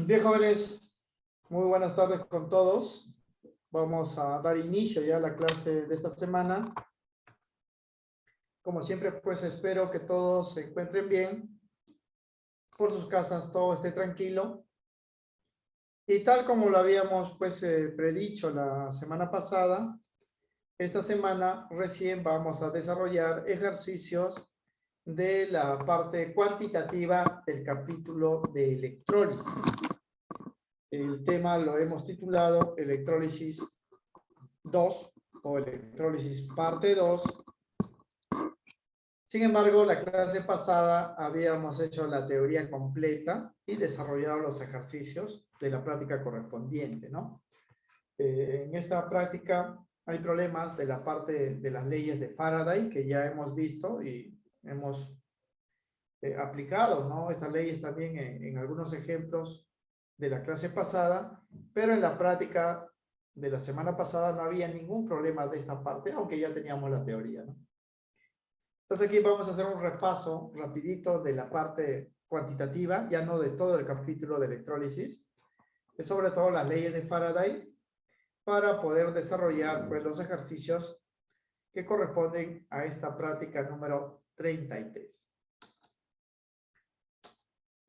Bien, jóvenes, muy buenas tardes con todos. Vamos a dar inicio ya a la clase de esta semana. Como siempre, pues espero que todos se encuentren bien. Por sus casas todo esté tranquilo. Y tal como lo habíamos pues predicho la semana pasada, esta semana recién vamos a desarrollar ejercicios de la parte cuantitativa del capítulo de electrólisis. El tema lo hemos titulado Electrólisis 2 o electrólisis parte 2. Sin embargo, la clase pasada habíamos hecho la teoría completa y desarrollado los ejercicios de la práctica correspondiente, ¿no? En esta práctica hay problemas de la parte de las leyes de Faraday que ya hemos visto y hemos aplicado, ¿no? Estas leyes también en algunos ejemplos de la clase pasada, pero en la práctica de la semana pasada no había ningún problema de esta parte, aunque ya teníamos la teoría, ¿no? Entonces aquí vamos a hacer un repaso rapidito de la parte cuantitativa, ya no de todo el capítulo de electrólisis, es sobre todo las leyes de Faraday, para poder desarrollar pues los ejercicios que corresponden a esta práctica número 33.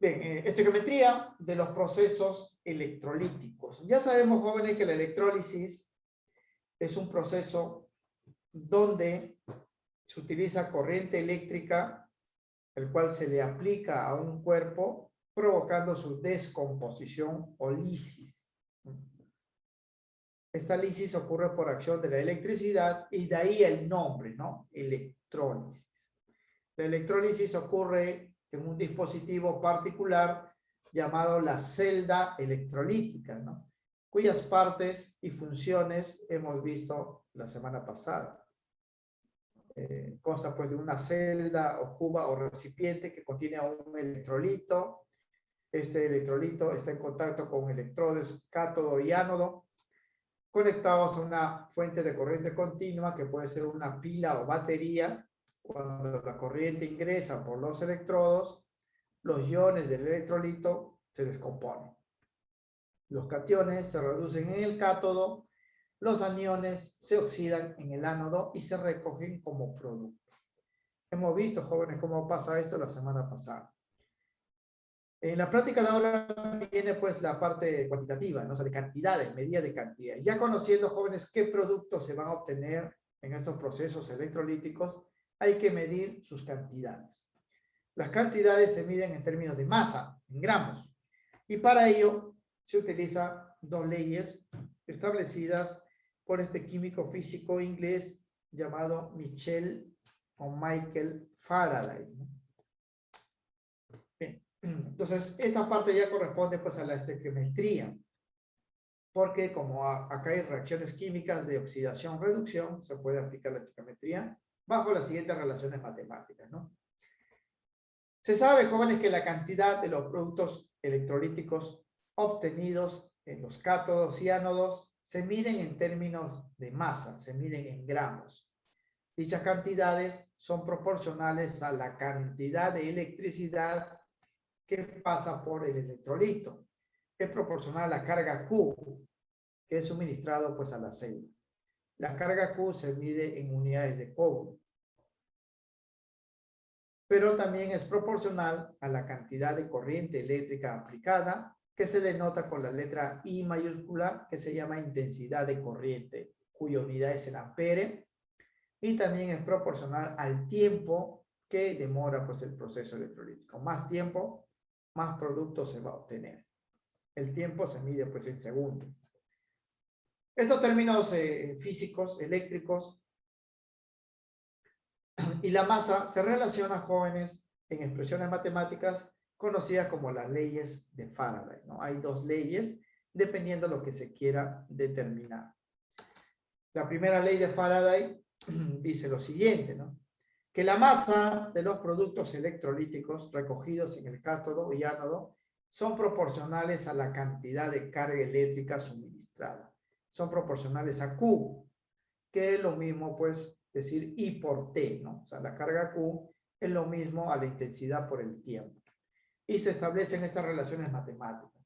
Bien, estequiometría de los procesos electrolíticos. Ya sabemos, jóvenes, que la electrólisis es un proceso donde se utiliza corriente eléctrica, el cual se le aplica a un cuerpo, provocando su descomposición o lisis. Esta lisis ocurre por acción de la electricidad y de ahí el nombre, ¿no? Electrólisis. La electrólisis ocurre en un dispositivo particular llamado la celda electrolítica, ¿no? Cuyas partes y funciones hemos visto la semana pasada. Consta pues de una celda o cuba o recipiente que contiene un electrolito. Este electrolito está en contacto con electrodes cátodo y ánodo, conectados a una fuente de corriente continua que puede ser una pila o batería. Cuando la corriente ingresa por los electrodos, los iones del electrolito se descomponen. Los cationes se reducen en el cátodo, los aniones se oxidan en el ánodo y se recogen como productos. Hemos visto, jóvenes, cómo pasa esto la semana pasada. En la práctica de ahora viene pues la parte cuantitativa, ¿no? O sea, de cantidades, medida de cantidades. Ya conociendo, jóvenes, qué productos se van a obtener en estos procesos electrolíticos, hay que medir sus cantidades. Las cantidades se miden en términos de masa, en gramos. Y para ello se utilizan dos leyes establecidas por este químico físico inglés llamado Michael Faraday, ¿no? Bien. Entonces, esta parte ya corresponde pues a la estequiometría, porque como acá hay reacciones químicas de oxidación-reducción, se puede aplicar la estequiometría bajo las siguientes relaciones matemáticas, ¿no? Se sabe, jóvenes, que la cantidad de los productos electrolíticos obtenidos en los cátodos y ánodos se miden en términos de masa, se miden en gramos. Dichas cantidades son proporcionales a la cantidad de electricidad que pasa por el electrolito. Es proporcional a la carga Q que es suministrado pues a la celda. La carga Q se mide en unidades de cobre, pero también es proporcional a la cantidad de corriente eléctrica aplicada, que se denota con la letra I mayúscula, que se llama intensidad de corriente, cuya unidad es el ampere, y también es proporcional al tiempo que demora pues el proceso electrolítico. Más tiempo, más producto se va a obtener. El tiempo se mide pues en segundos. Estos términos físicos, eléctricos, y la masa se relaciona, jóvenes, en expresiones matemáticas conocidas como las leyes de Faraday, ¿no? Hay dos leyes dependiendo de lo que se quiera determinar. La primera ley de Faraday dice lo siguiente, ¿no? Que la masa de los productos electrolíticos recogidos en el cátodo y ánodo son proporcionales a la cantidad de carga eléctrica suministrada. Son proporcionales a Q, que es lo mismo, pues, decir I por T, ¿no? O sea, la carga Q es lo mismo a la intensidad por el tiempo. Y se establecen estas relaciones matemáticas.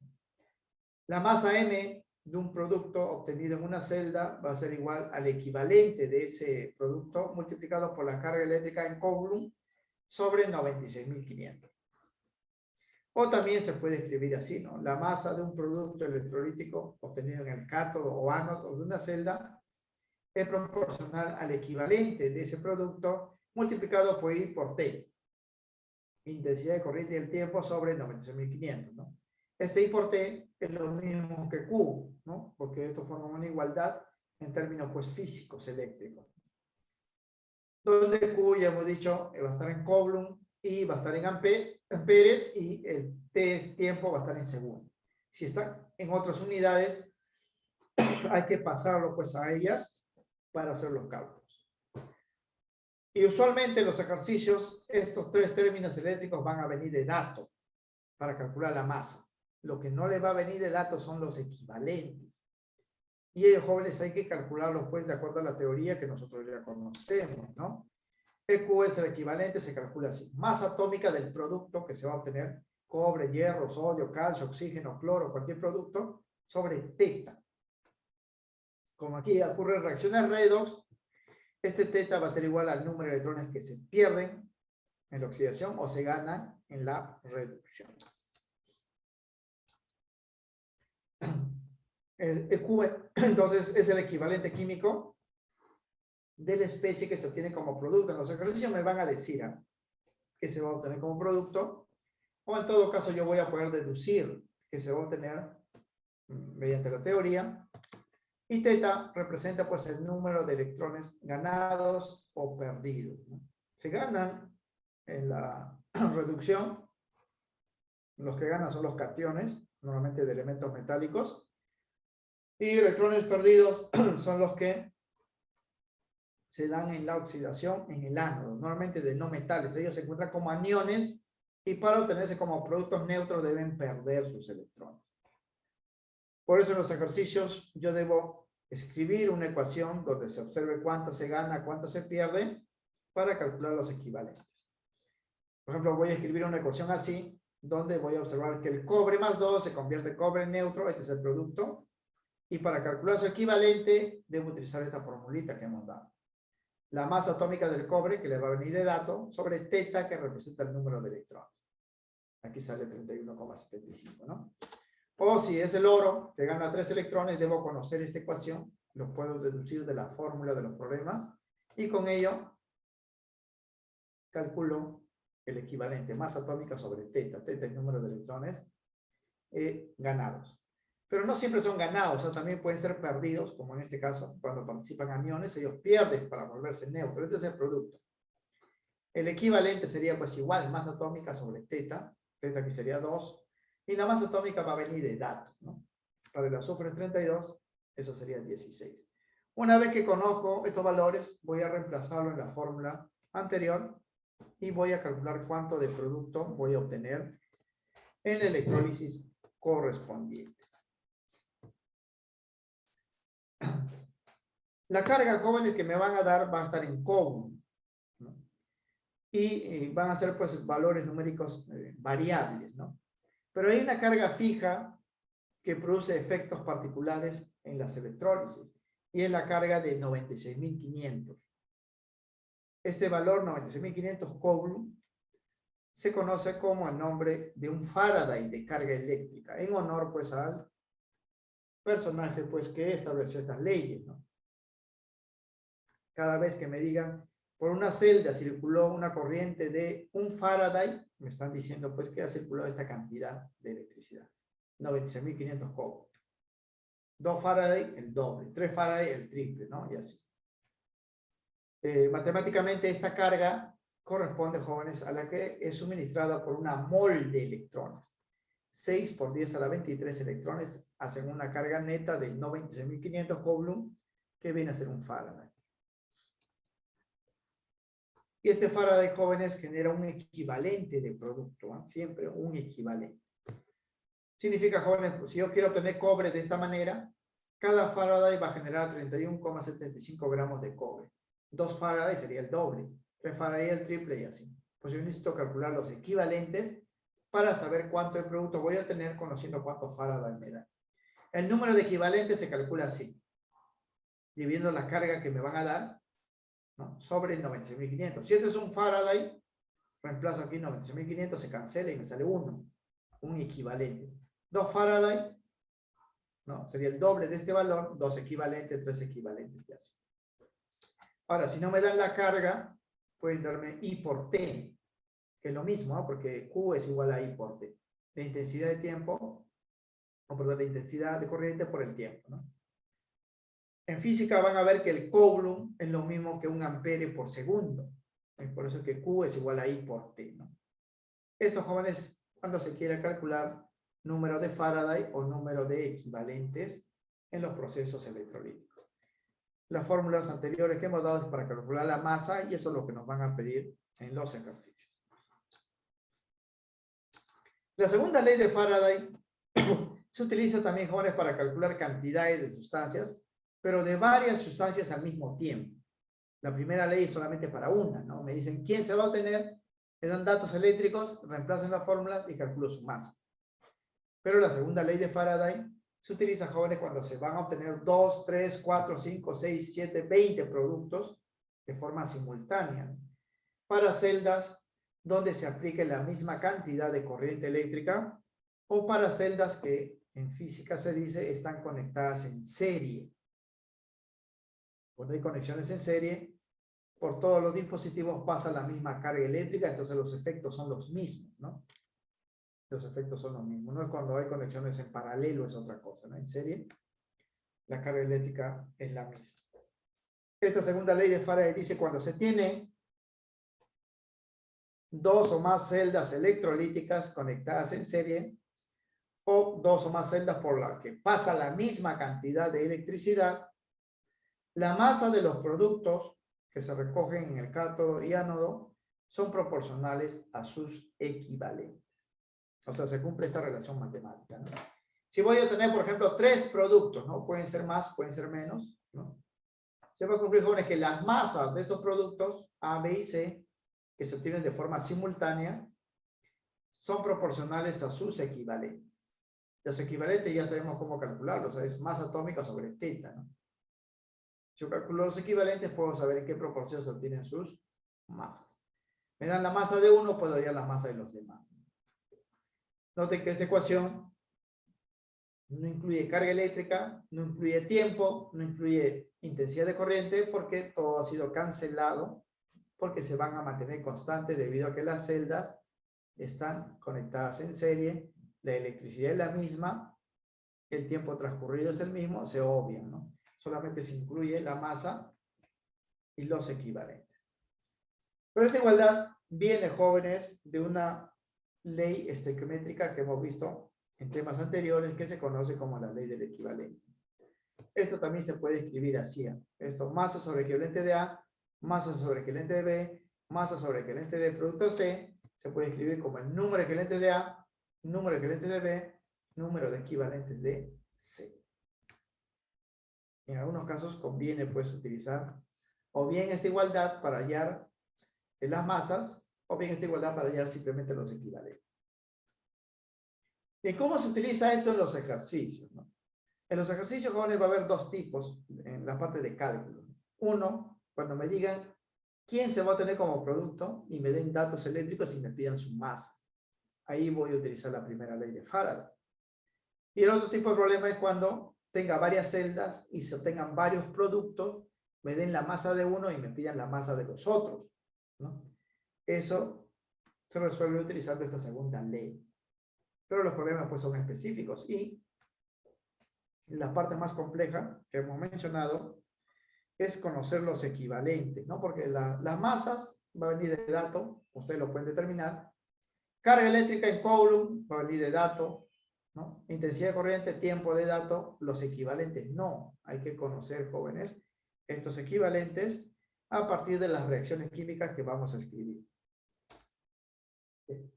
La masa M de un producto obtenido en una celda va a ser igual al equivalente de ese producto multiplicado por la carga eléctrica en Coulomb sobre 96.500. O también se puede escribir así, ¿no? La masa de un producto electrolítico obtenido en el cátodo o ánodo de una celda es proporcional al equivalente de ese producto multiplicado por I por T. Intensidad de corriente del tiempo sobre 96.500, ¿no? Este I por T es lo mismo que Q, ¿no? Porque esto forma una igualdad en términos, pues, físicos, eléctricos. Donde Q, ya hemos dicho, va a estar en Coulomb, I va a estar en amperes y el T es tiempo, va a estar en segundos. Si está en otras unidades, hay que pasarlo, pues, a ellas para hacer los cálculos. Y usualmente en los ejercicios, estos tres términos eléctricos van a venir de dato para calcular la masa. Lo que no le va a venir de dato son los equivalentes. Y ellos, jóvenes, hay que calcularlos, pues, de acuerdo a la teoría que nosotros ya conocemos, ¿no? EQ es el equivalente, se calcula así. Masa atómica del producto que se va a obtener, cobre, hierro, sodio, calcio, oxígeno, cloro, cualquier producto, sobre teta. Como aquí ocurren reacciones redox, este teta va a ser igual al número de electrones que se pierden en la oxidación o se ganan en la reducción. El EQ, entonces, es el equivalente químico de la especie que se obtiene como producto. En los ejercicios me van a decir que se va a obtener como producto, o en todo caso yo voy a poder deducir que se va a obtener mediante la teoría. Y teta representa, pues, el número de electrones ganados o perdidos, ¿no? Se ganan en la reducción. Los que ganan son los cationes, normalmente de elementos metálicos. Y electrones perdidos son los que se dan en la oxidación en el ánodo, normalmente de no metales. Ellos se encuentran como aniones y para obtenerse como productos neutros deben perder sus electrones. Por eso en los ejercicios yo debo escribir una ecuación donde se observe cuánto se gana, cuánto se pierde, para calcular los equivalentes. Por ejemplo, voy a escribir una ecuación así, donde voy a observar que el cobre más 2 se convierte en cobre neutro, este es el producto, y para calcular su equivalente debo utilizar esta formulita que hemos dado. La masa atómica del cobre, que le va a venir de dato, sobre teta, que representa el número de electrones. Aquí sale 31,75, ¿no? O si es el oro, que gana 3 electrones, debo conocer esta ecuación, lo puedo deducir de la fórmula de los problemas, y con ello calculo el equivalente, masa atómica sobre teta. Teta es el número de electrones ganados. Pero no siempre son ganados, o también pueden ser perdidos, como en este caso, cuando participan aniones, ellos pierden para volverse neutros. Este es el producto. El equivalente sería, pues, igual, masa atómica sobre teta, teta que sería 2, y la masa atómica va a venir de dato, ¿no? Para el azufre 32, eso sería 16. Una vez que conozco estos valores, voy a reemplazarlo en la fórmula anterior y voy a calcular cuánto de producto voy a obtener en la electrólisis correspondiente. La carga, jóvenes, que me van a dar va a estar en Coulomb, ¿no? Y van a ser, pues, valores numéricos variables, ¿no? Pero hay una carga fija que produce efectos particulares en las electrólisis, y es la carga de 96.500. Este valor, 96.500 Coulomb, se conoce como el nombre de un Faraday de carga eléctrica, en honor, pues, al personaje, pues, que estableció estas leyes, ¿no? Cada vez que me digan, por una celda circuló una corriente de un Faraday, me están diciendo, pues, que ha circulado esta cantidad de electricidad. 96.500 Coulomb. 2 Faraday, el doble. 3 Faraday, el triple, ¿no? Y así. Matemáticamente, esta carga corresponde, jóvenes, a la que es suministrada por una mol de electrones. 6 por 10 a la 23 electrones hacen una carga neta de 96.500 Coulomb, que viene a ser un Faraday. Y este Faraday, jóvenes, genera un equivalente de producto, ¿eh? Siempre un equivalente. Significa, jóvenes, pues, si yo quiero obtener cobre de esta manera, cada Faraday va a generar 31,75 gramos de cobre. 2 Faraday sería el doble, 3 Faraday el triple y así. Pues yo necesito calcular los equivalentes para saber cuánto de producto voy a tener conociendo cuánto Faraday me da. El número de equivalentes se calcula así, dividiendo la carga que me van a dar, ¿no?, sobre 96.500. Si este es un Faraday, reemplazo aquí 96.500, se cancela y me sale 1, un equivalente. 2 Faraday, ¿no?, sería el doble de este valor, 2 equivalentes, 3 equivalentes y así. Ahora, si no me dan la carga, pueden darme I por T, que es lo mismo, ¿no?, porque Q es igual a I por T. La intensidad de tiempo, o perdón, la intensidad de corriente por el tiempo, ¿no? En física van a ver que el Coulomb es lo mismo que un ampere por segundo. Por eso que Q es igual a I por T, ¿no? Esto, jóvenes, cuando se quiera calcular número de Faraday o número de equivalentes en los procesos electrolíticos. Las fórmulas anteriores que hemos dado es para calcular la masa y eso es lo que nos van a pedir en los ejercicios. La segunda ley de Faraday se utiliza también, jóvenes, para calcular cantidades de sustancias, pero de varias sustancias al mismo tiempo. La primera ley es solamente para una, ¿no? Me dicen quién se va a obtener, me dan datos eléctricos, reemplazan la fórmula y calculo su masa. Pero la segunda ley de Faraday se utiliza, jóvenes, cuando se van a obtener 2, 3, 4, 5, 6, 7, 20 productos de forma simultánea, para celdas donde se aplique la misma cantidad de corriente eléctrica o para celdas que en física se dice están conectadas en serie. Cuando hay conexiones en serie, por todos los dispositivos pasa la misma carga eléctrica, entonces los efectos son los mismos, ¿no? Los efectos son los mismos. No es cuando hay conexiones en paralelo, es otra cosa, ¿no? En serie, la carga eléctrica es la misma. Esta segunda ley de Faraday dice cuando se tiene 2 o más celdas electrolíticas conectadas en serie, o 2 o más celdas por las que pasa la misma cantidad de electricidad, la masa de los productos que se recogen en el cátodo y ánodo son proporcionales a sus equivalentes. O sea, se cumple esta relación matemática, ¿no? Si voy a tener, por ejemplo, 3 productos, ¿no? Pueden ser más, pueden ser menos, ¿no? Se va a cumplir, jóvenes, que las masas de estos productos, A, B y C, que se obtienen de forma simultánea, son proporcionales a sus equivalentes. Los equivalentes ya sabemos cómo calcularlos, es masa atómica sobre teta, ¿no? Si yo calculo los equivalentes, puedo saber en qué proporción se obtienen sus masas. Me dan la masa de uno, puedo hallar la masa de los demás. Noten que esta ecuación no incluye carga eléctrica, no incluye tiempo, no incluye intensidad de corriente, porque todo ha sido cancelado, porque se van a mantener constantes debido a que las celdas están conectadas en serie, la electricidad es la misma, el tiempo transcurrido es el mismo, se obvia, ¿no? Solamente se incluye la masa y los equivalentes. Pero esta igualdad viene, jóvenes, de una ley estequiométrica que hemos visto en temas anteriores, que se conoce como la ley del equivalente. Esto también se puede escribir así. Esto, masa sobre equivalente de A, masa sobre equivalente de B, masa sobre equivalente de producto C, se puede escribir como el número de equivalentes de A, número de equivalentes de B, número de equivalentes de C. En algunos casos conviene, pues, utilizar o bien esta igualdad para hallar las masas, o bien esta igualdad para hallar simplemente los equivalentes. ¿Y cómo se utiliza esto en los ejercicios, ¿no? En los ejercicios, jóvenes, va a haber 2 tipos en la parte de cálculo. Uno, cuando me digan quién se va a tener como producto y me den datos eléctricos y me pidan su masa. Ahí voy a utilizar la primera ley de Faraday. Y el otro tipo de problema es cuando tenga varias celdas y se obtengan varios productos, me den la masa de uno y me pidan la masa de los otros, ¿no? Eso se resuelve utilizando esta segunda ley. Pero los problemas, pues, son específicos y la parte más compleja que hemos mencionado es conocer los equivalentes, ¿no? Porque las masas va a venir de dato, ustedes lo pueden determinar. Carga eléctrica en Coulomb va a venir de dato, ¿no? Intensidad de corriente, tiempo de dato, los equivalentes no. Hay que conocer, jóvenes, estos equivalentes a partir de las reacciones químicas que vamos a escribir. Bien.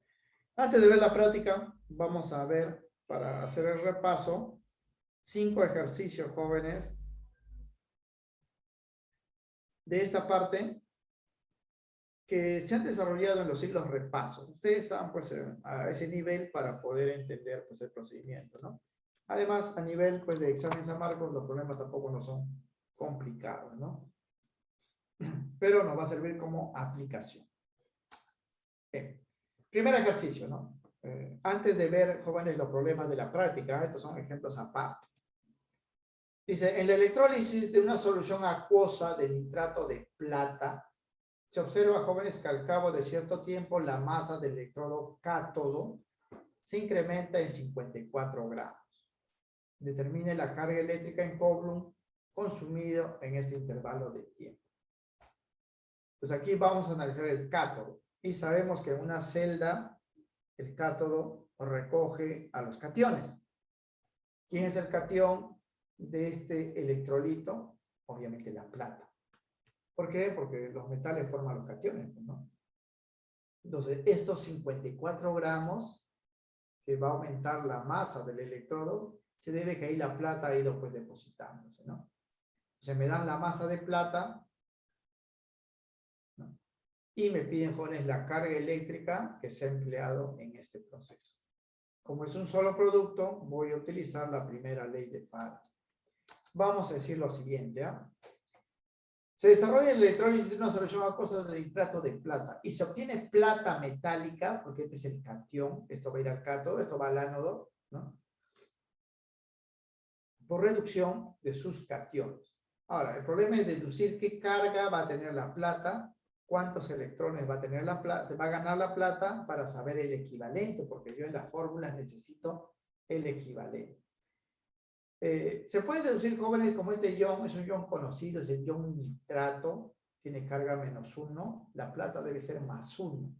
Antes de ver la práctica, vamos a ver, para hacer el repaso, 5 ejercicios, jóvenes, de esta parte que se han desarrollado en los siglos repasos. Ustedes están, pues, a ese nivel para poder entender, pues, el procedimiento, ¿no? Además, a nivel pues, de examen San Marcos, los problemas tampoco no son complicados, ¿no? Pero nos va a servir como aplicación. Bien. Primer ejercicio, ¿no? Antes de ver, jóvenes, los problemas de la práctica, estos son ejemplos aparte. Dice, en la electrólisis de una solución acuosa de nitrato de plata, se observa, jóvenes, que al cabo de cierto tiempo la masa del electrodo cátodo se incrementa en 54 gramos. Determine la carga eléctrica en Coulomb consumido en este intervalo de tiempo. Pues aquí vamos a analizar el cátodo y sabemos que en una celda el cátodo recoge a los cationes. ¿Quién es el catión de este electrolito? Obviamente la plata. ¿Por qué? Porque los metales forman los cationes, ¿no? Entonces, estos 54 gramos que va a aumentar la masa del electrodo, se debe que ahí la plata ha ido pues depositándose, ¿no? Entonces me dan la masa de plata, ¿no? Y me piden, jóvenes, la carga eléctrica que se ha empleado en este proceso. Como es un solo producto, voy a utilizar la primera ley de Faraday. Vamos a decir lo siguiente, ¿ah? Se desarrolla el electrólisis de una solución acuosa de nitrato de plata y se obtiene plata metálica, porque este es el catión, esto va a ir al cátodo, esto va al ánodo, ¿no? Por reducción de sus cationes. Ahora, el problema es deducir qué carga va a tener la plata, cuántos electrones va a tener la plata, va a ganar la plata para saber el equivalente, porque yo en las fórmulas necesito el equivalente. Se puede deducir, jóvenes, como este ion es un ion conocido, es el ion nitrato, tiene carga -1, la plata debe ser +1.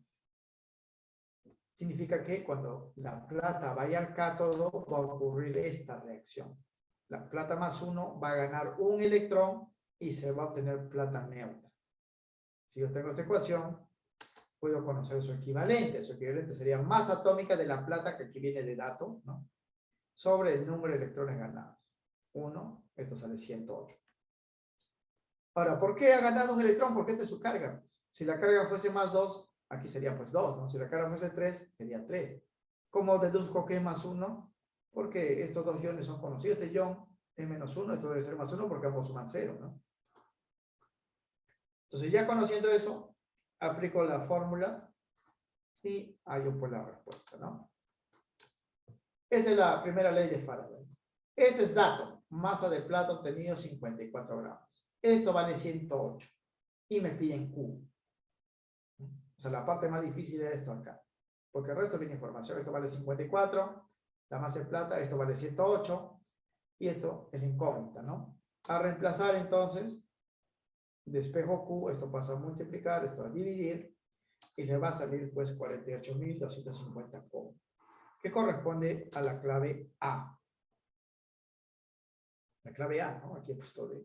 Significa que cuando la plata vaya al cátodo va a ocurrir esta reacción. La plata +1 va a ganar un electrón y se va a obtener plata neutra. Si yo tengo esta ecuación, puedo conocer su equivalente. Su equivalente sería masa atómica de la plata, que aquí viene de dato, ¿no? Sobre el número de electrones ganados. 1, esto sale 108. Ahora, ¿por qué ha ganado un electrón? Porque esta es su carga. Si la carga fuese +2, aquí sería pues 2, ¿no? Si la carga fuese 3, sería 3. ¿Cómo deduzco que es +1? Porque estos dos iones son conocidos. Este ion es -1, esto debe ser +1 porque ambos suman 0, ¿no? Entonces, ya conociendo eso, aplico la fórmula y hallo pues la respuesta, ¿no? Esta es la primera ley de Faraday. Este es dato, masa de plata obtenido 54 gramos. Esto vale 108 y me piden Q. O sea, la parte más difícil es esto acá, porque el resto viene información. Esto vale 54, la masa de plata, esto vale 108 y esto es incógnita, ¿no? A reemplazar entonces, despejo Q, esto pasa a multiplicar, esto a dividir y le va a salir pues 48.250 Q, que corresponde a la clave A. La clave A, ¿no? Aquí he puesto de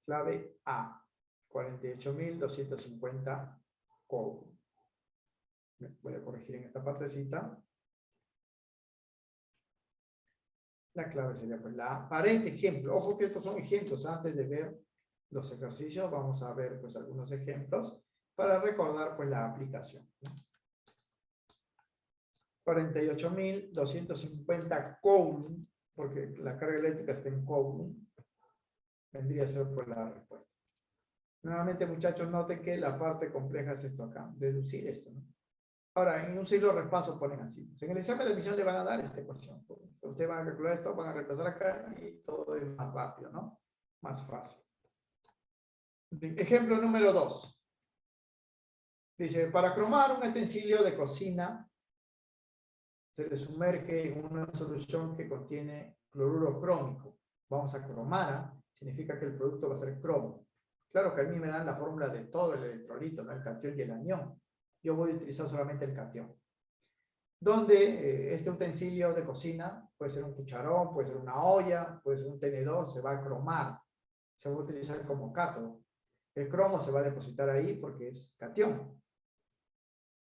clave A, 48.250 Q. Voy a corregir en esta partecita. La clave sería pues la A. Para este ejemplo, ojo que estos son ejemplos. Antes de ver los ejercicios, vamos a ver pues algunos ejemplos para recordar pues la aplicación, ¿no? 48.250 Coulomb, porque la carga eléctrica está en Coulomb, vendría a ser pues la respuesta. Nuevamente, muchachos, noten que la parte compleja es esto acá, deducir esto, ¿no? Ahora, en un siglo de repaso ponen así. En el examen de admisión le van a dar esta ecuación. Ustedes van a calcular esto, van a reemplazar acá y todo es más rápido, ¿no? Más fácil. Ejemplo número 2. Dice, para cromar un utensilio de cocina, se le sumerge en una solución que contiene cloruro crómico. Vamos a cromar, significa que el producto va a ser cromo. Claro que a mí me dan la fórmula de todo el electrolito, ¿no? El catión y el anión. Yo voy a utilizar solamente el catión. Donde este utensilio de cocina puede ser un cucharón, puede ser una olla, puede ser un tenedor, se va a cromar. Se va a utilizar como cátodo. El cromo se va a depositar ahí porque es catión.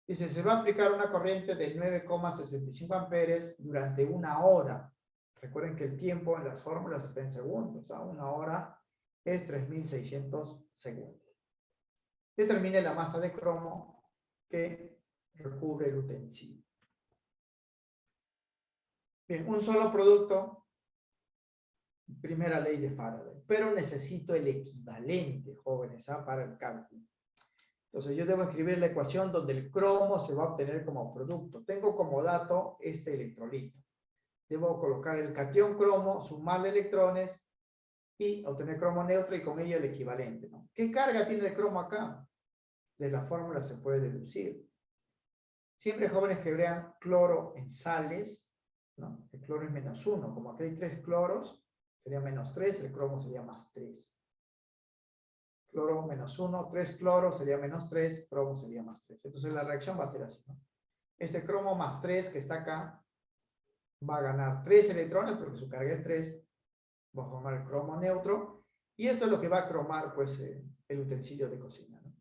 Dice, se va a aplicar una corriente de 9,65 amperes durante 1 hora. Recuerden que el tiempo en las fórmulas está en segundos. ¿Ah? 1 hora es 3.600 segundos. Determine la masa de cromo que recubre el utensilio. Bien, un solo producto, primera ley de Faraday, pero necesito el equivalente, jóvenes, para el cálculo. Entonces yo debo escribir la ecuación donde el cromo se va a obtener como producto. Tengo como dato este electrolito. Debo colocar el catión cromo, sumarle electrones y obtener cromo neutro y con ello el equivalente, ¿no? ¿Qué carga tiene el cromo acá? De la fórmula se puede deducir. Siempre jóvenes que vean cloro en sales, ¿no? El cloro es -1. Como aquí hay 3 cloros, sería -3, el cromo sería +3. Cloro -1, 3 cloros sería -3, cromo sería +3. Entonces la reacción va a ser así, ¿no? Este cromo +3 que está acá va a ganar 3 electrones porque su carga es 3. Va a formar el cromo neutro. Y esto es lo que va a cromar, pues, el utensilio de cocina, ¿no?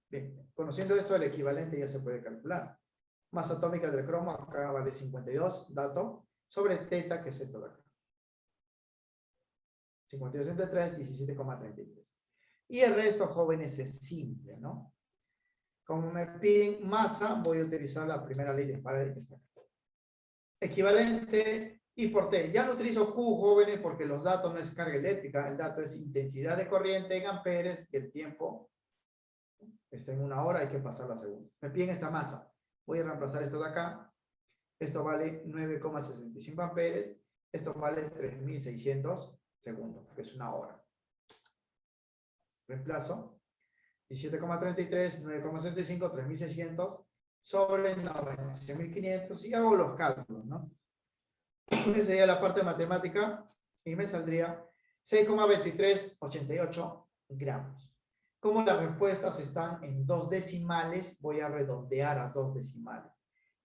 Bien, conociendo eso, el equivalente ya se puede calcular. Masa atómica del cromo acá vale 52, dato, sobre teta, que es esto de acá. 52 entre 3, 17,33. Y el resto, jóvenes, es simple, ¿no? Como me piden masa, voy a utilizar la primera ley de Faraday que está acá. Equivalente I por T. Ya no utilizo Q, jóvenes, porque los datos no es carga eléctrica, el dato es intensidad de corriente en amperes y el tiempo está en 1 hora, hay que pasarlo a segundos. Me piden esta masa. Voy a reemplazar esto de acá. Esto vale 9,65 amperes. Esto vale 3.600 segundos, que es 1 hora. Reemplazo 17,33, 9,75, 3.600 sobre 96.500 y hago los cálculos, ¿no? Esa sería la parte matemática y me saldría 6,2388 gramos. Como las respuestas están en 2 decimales, voy a redondear a 2 decimales.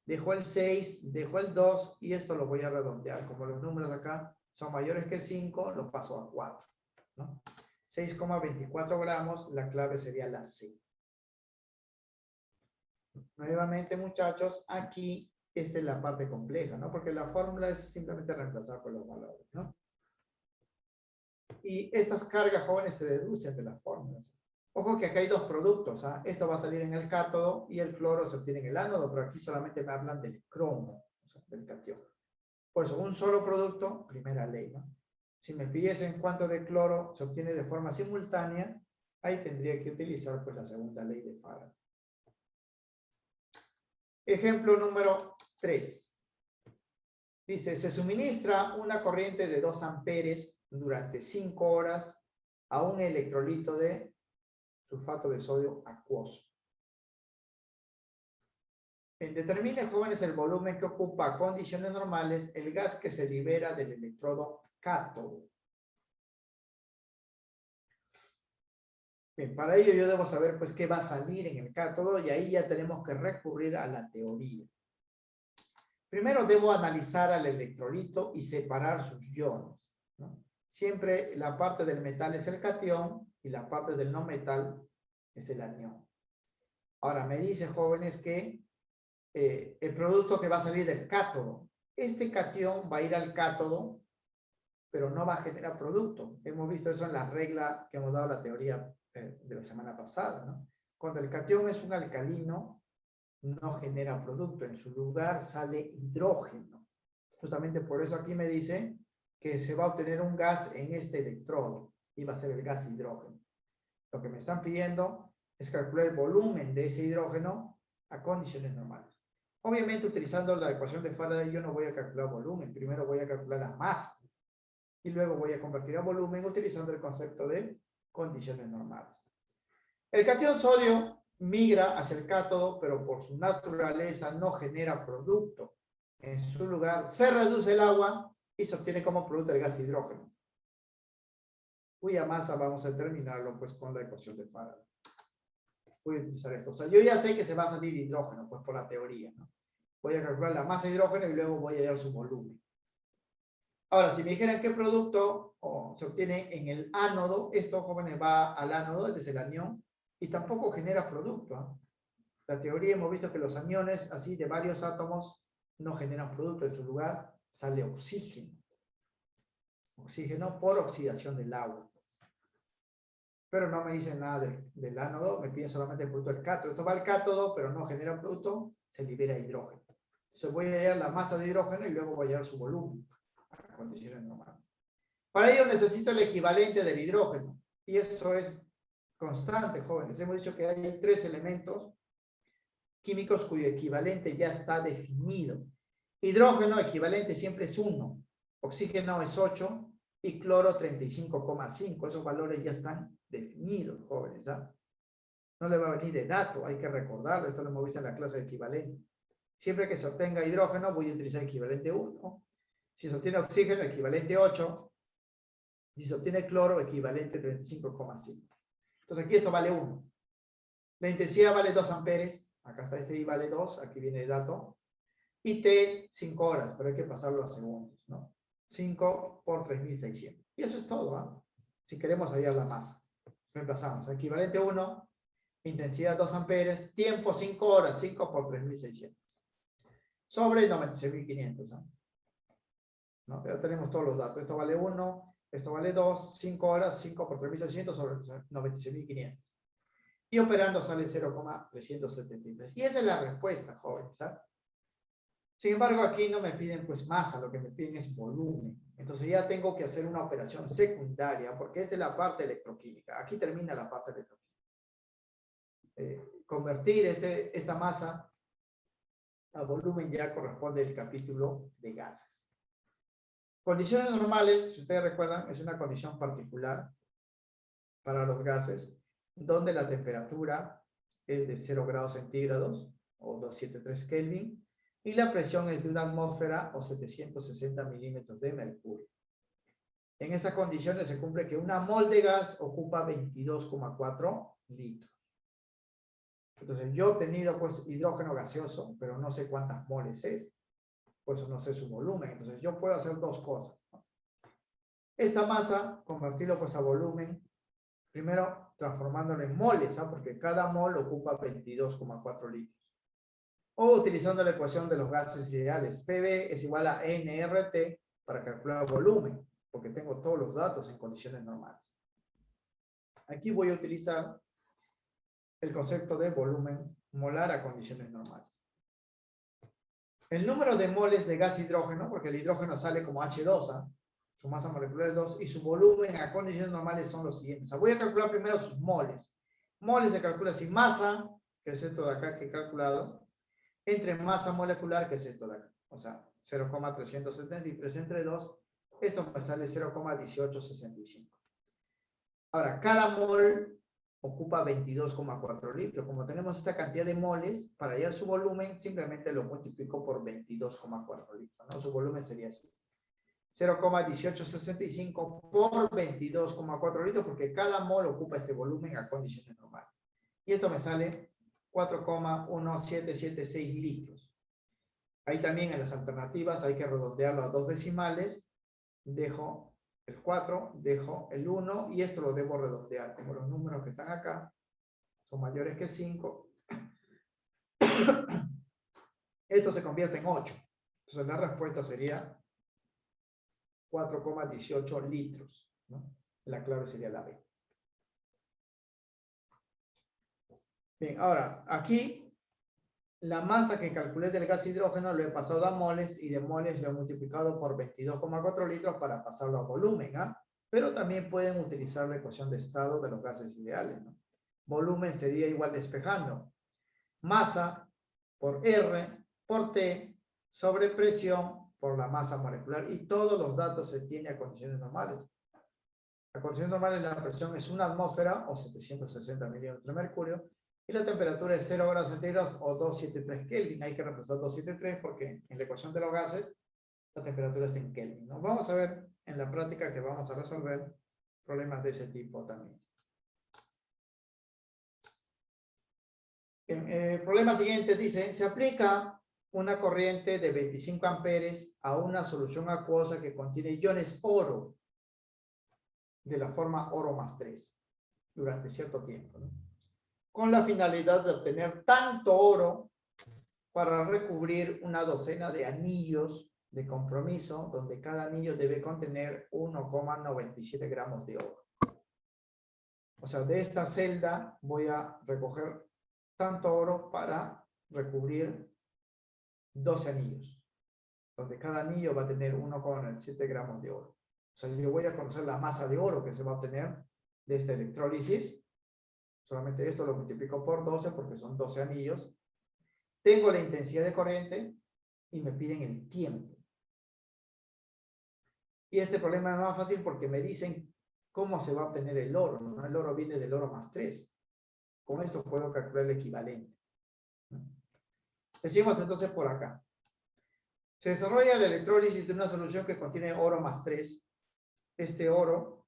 Dejo el 6, dejo el 2 y esto lo voy a redondear. Como los números acá son mayores que 5, lo paso a 4, ¿no? 6,24 gramos, la clave sería la C. Nuevamente, muchachos, aquí esta es la parte compleja, ¿no? Porque la fórmula es simplemente reemplazar por los valores, ¿no? Y estas cargas, jóvenes, se deducen de las fórmulas. Ojo que acá hay 2 productos, ¿ah? Esto va a salir en el cátodo y el cloro se obtiene en el ánodo, pero aquí solamente me hablan del cromo, o sea, del catión. Por eso, un solo producto, primera ley, ¿no? Si me pidiesen cuánto de cloro se obtiene de forma simultánea, ahí tendría que utilizar, pues, la segunda ley de Faraday. Ejemplo número 3. Dice, se suministra una corriente de 2 amperes durante 5 horas a un electrolito de sulfato de sodio acuoso. Determine, jóvenes, el volumen que ocupa a condiciones normales el gas que se libera del electrodo cátodo. Bien, para ello yo debo saber, pues, qué va a salir en el cátodo y ahí ya tenemos que recurrir a la teoría. Primero debo analizar al electrolito y separar sus iones, ¿no? Siempre la parte del metal es el catión y la parte del no metal es el anión. Ahora, me dice, jóvenes, que el producto que va a salir del cátodo, este catión va a ir al cátodo, pero no va a generar producto. Hemos visto eso en la regla que hemos dado la teoría de la semana pasada, ¿no? Cuando el catión es un alcalino, no genera producto, en su lugar sale hidrógeno. Justamente por eso aquí me dice que se va a obtener un gas en este electrodo y va a ser el gas hidrógeno. Lo que me están pidiendo es calcular el volumen de ese hidrógeno a condiciones normales. Obviamente, utilizando la ecuación de Faraday, yo no voy a calcular volumen, primero voy a calcular la masa y luego voy a convertir a volumen utilizando el concepto de condiciones normales. El catión sodio migra hacia el cátodo, pero por su naturaleza no genera producto. En su lugar, se reduce el agua y se obtiene como producto el gas hidrógeno, cuya masa vamos a determinarlo, pues, con la ecuación de Faraday. Voy a utilizar esto. O sea, yo ya sé que se va a salir hidrógeno, pues, por la teoría, ¿no? Voy a calcular la masa de hidrógeno y luego voy a hallar su volumen. Ahora, si me dijeran qué producto se obtiene en el ánodo, esto, jóvenes, va al ánodo, este es el anión, y tampoco genera producto, ¿eh? La teoría hemos visto que los aniones, así de varios átomos, no generan producto. En su lugar sale oxígeno. Oxígeno por oxidación del agua. Pero no me dicen nada del ánodo, me piden solamente el producto del cátodo. Esto va al cátodo, pero no genera producto, se libera hidrógeno. Entonces voy a hallar la masa de hidrógeno y luego voy a hallar su volumen a condiciones normales. Para ello necesito el equivalente del hidrógeno. Y eso es constante, jóvenes. Hemos dicho que hay 3 elementos químicos cuyo equivalente ya está definido. Hidrógeno equivalente siempre es 1, oxígeno es 8 y cloro 35,5. Esos valores ya están definidos, jóvenes. No le va a venir de dato, hay que recordarlo. Esto lo hemos visto en la clase de equivalente. Siempre que se obtenga hidrógeno voy a utilizar equivalente 1. Si se obtiene oxígeno, equivalente 8. Si se obtiene cloro, equivalente 35,5. Entonces aquí esto vale 1. La intensidad vale 2 amperes. Acá está este I vale 2. Aquí viene el dato. Y T, 5 horas. Pero hay que pasarlo a segundos, ¿no? 5 por 3600. Y eso es todo, ¿ah? Si queremos hallar la masa. Reemplazamos. Equivalente 1. Intensidad 2 amperes. Tiempo 5 horas. 5 por 3600. Sobre 96.500, ¿no? Ya tenemos todos los datos. Esto vale 1. Esto vale 2, 5 horas, 5 por 3.600 sobre 96.500. Y operando sale 0,373. Y esa es la respuesta, jóvenes. Sin embargo, aquí no me piden pues masa, lo que me piden es volumen. Entonces ya tengo que hacer una operación secundaria, porque esta es la parte electroquímica. Aquí termina la parte electroquímica. Convertir esta masa a volumen ya corresponde al capítulo de gases. Condiciones normales, si ustedes recuerdan, es una condición particular para los gases, donde la temperatura es de 0 grados centígrados o 273 Kelvin y la presión es de una atmósfera o 760 milímetros de mercurio. En esas condiciones se cumple que una mol de gas ocupa 22,4 litros. Entonces yo he obtenido pues hidrógeno gaseoso, pero no sé cuántas moles es. Pues no sé su volumen. Entonces yo puedo hacer dos cosas, ¿no? Esta masa, convertirlo pues a volumen, primero transformándolo en moles, ¿no? Porque cada mol ocupa 22,4 litros. O utilizando la ecuación de los gases ideales. PV es igual a nRT para calcular volumen, porque tengo todos los datos en condiciones normales. Aquí voy a utilizar el concepto de volumen molar a condiciones normales. El número de moles de gas hidrógeno, porque el hidrógeno sale como H2, su masa molecular es 2, y su volumen a condiciones normales son los siguientes. Voy a calcular primero sus moles. Moles se calcula sin masa, que es esto de acá que he calculado, entre masa molecular, que es esto de acá. O sea, 0,373 entre 2, esto me sale 0,1865. Ahora, cada mol ocupa 22,4 litros. Como tenemos esta cantidad de moles, para hallar su volumen, simplemente lo multiplico por 22,4 litros, ¿no? Su volumen sería así. 0,1865 por 22,4 litros, porque cada mol ocupa este volumen a condiciones normales. Y esto me sale 4,1776 litros. Ahí también en las alternativas hay que redondearlo a 2 decimales. Dejo el 4, dejo el 1 y esto lo debo redondear. Como los números que están acá son mayores que 5, esto se convierte en 8. Entonces la respuesta sería 4,18 litros, ¿no? La clave sería la B. Bien, ahora, aquí la masa que calculé del gas hidrógeno lo he pasado a moles y de moles lo he multiplicado por 22,4 litros para pasarlo a volumen, Pero también pueden utilizar la ecuación de estado de los gases ideales, ¿no? Volumen sería igual despejando. Masa por R por T sobre presión por la masa molecular. Y todos los datos se tienen a condiciones normales. A condiciones normales la presión es una atmósfera o 760 milímetros de mercurio. Y la temperatura es 0 grados centígrados o 273 Kelvin. Hay que reemplazar 273 porque en la ecuación de los gases la temperatura está en Kelvin, ¿no? Vamos a ver en la práctica que vamos a resolver problemas de ese tipo también. El problema siguiente dice, se aplica una corriente de 25 amperes a una solución acuosa que contiene iones oro de la forma oro más 3 durante cierto tiempo, ¿no? Con la finalidad de obtener tanto oro para recubrir una docena de anillos de compromiso, donde cada anillo debe contener 1,97 gramos de oro. O sea, de esta celda voy a recoger tanto oro para recubrir 12 anillos, donde cada anillo va a tener 1,7 gramos de oro. O sea, yo voy a conocer la masa de oro que se va a obtener de esta electrólisis. Solamente esto lo multiplico por 12 porque son 12 anillos. Tengo la intensidad de corriente y me piden el tiempo. Y este problema es más fácil porque me dicen cómo se va a obtener el oro, ¿no? El oro viene del oro más 3. Con esto puedo calcular el equivalente. Decimos entonces por acá. Se desarrolla la electrólisis de una solución que contiene oro más 3. Este oro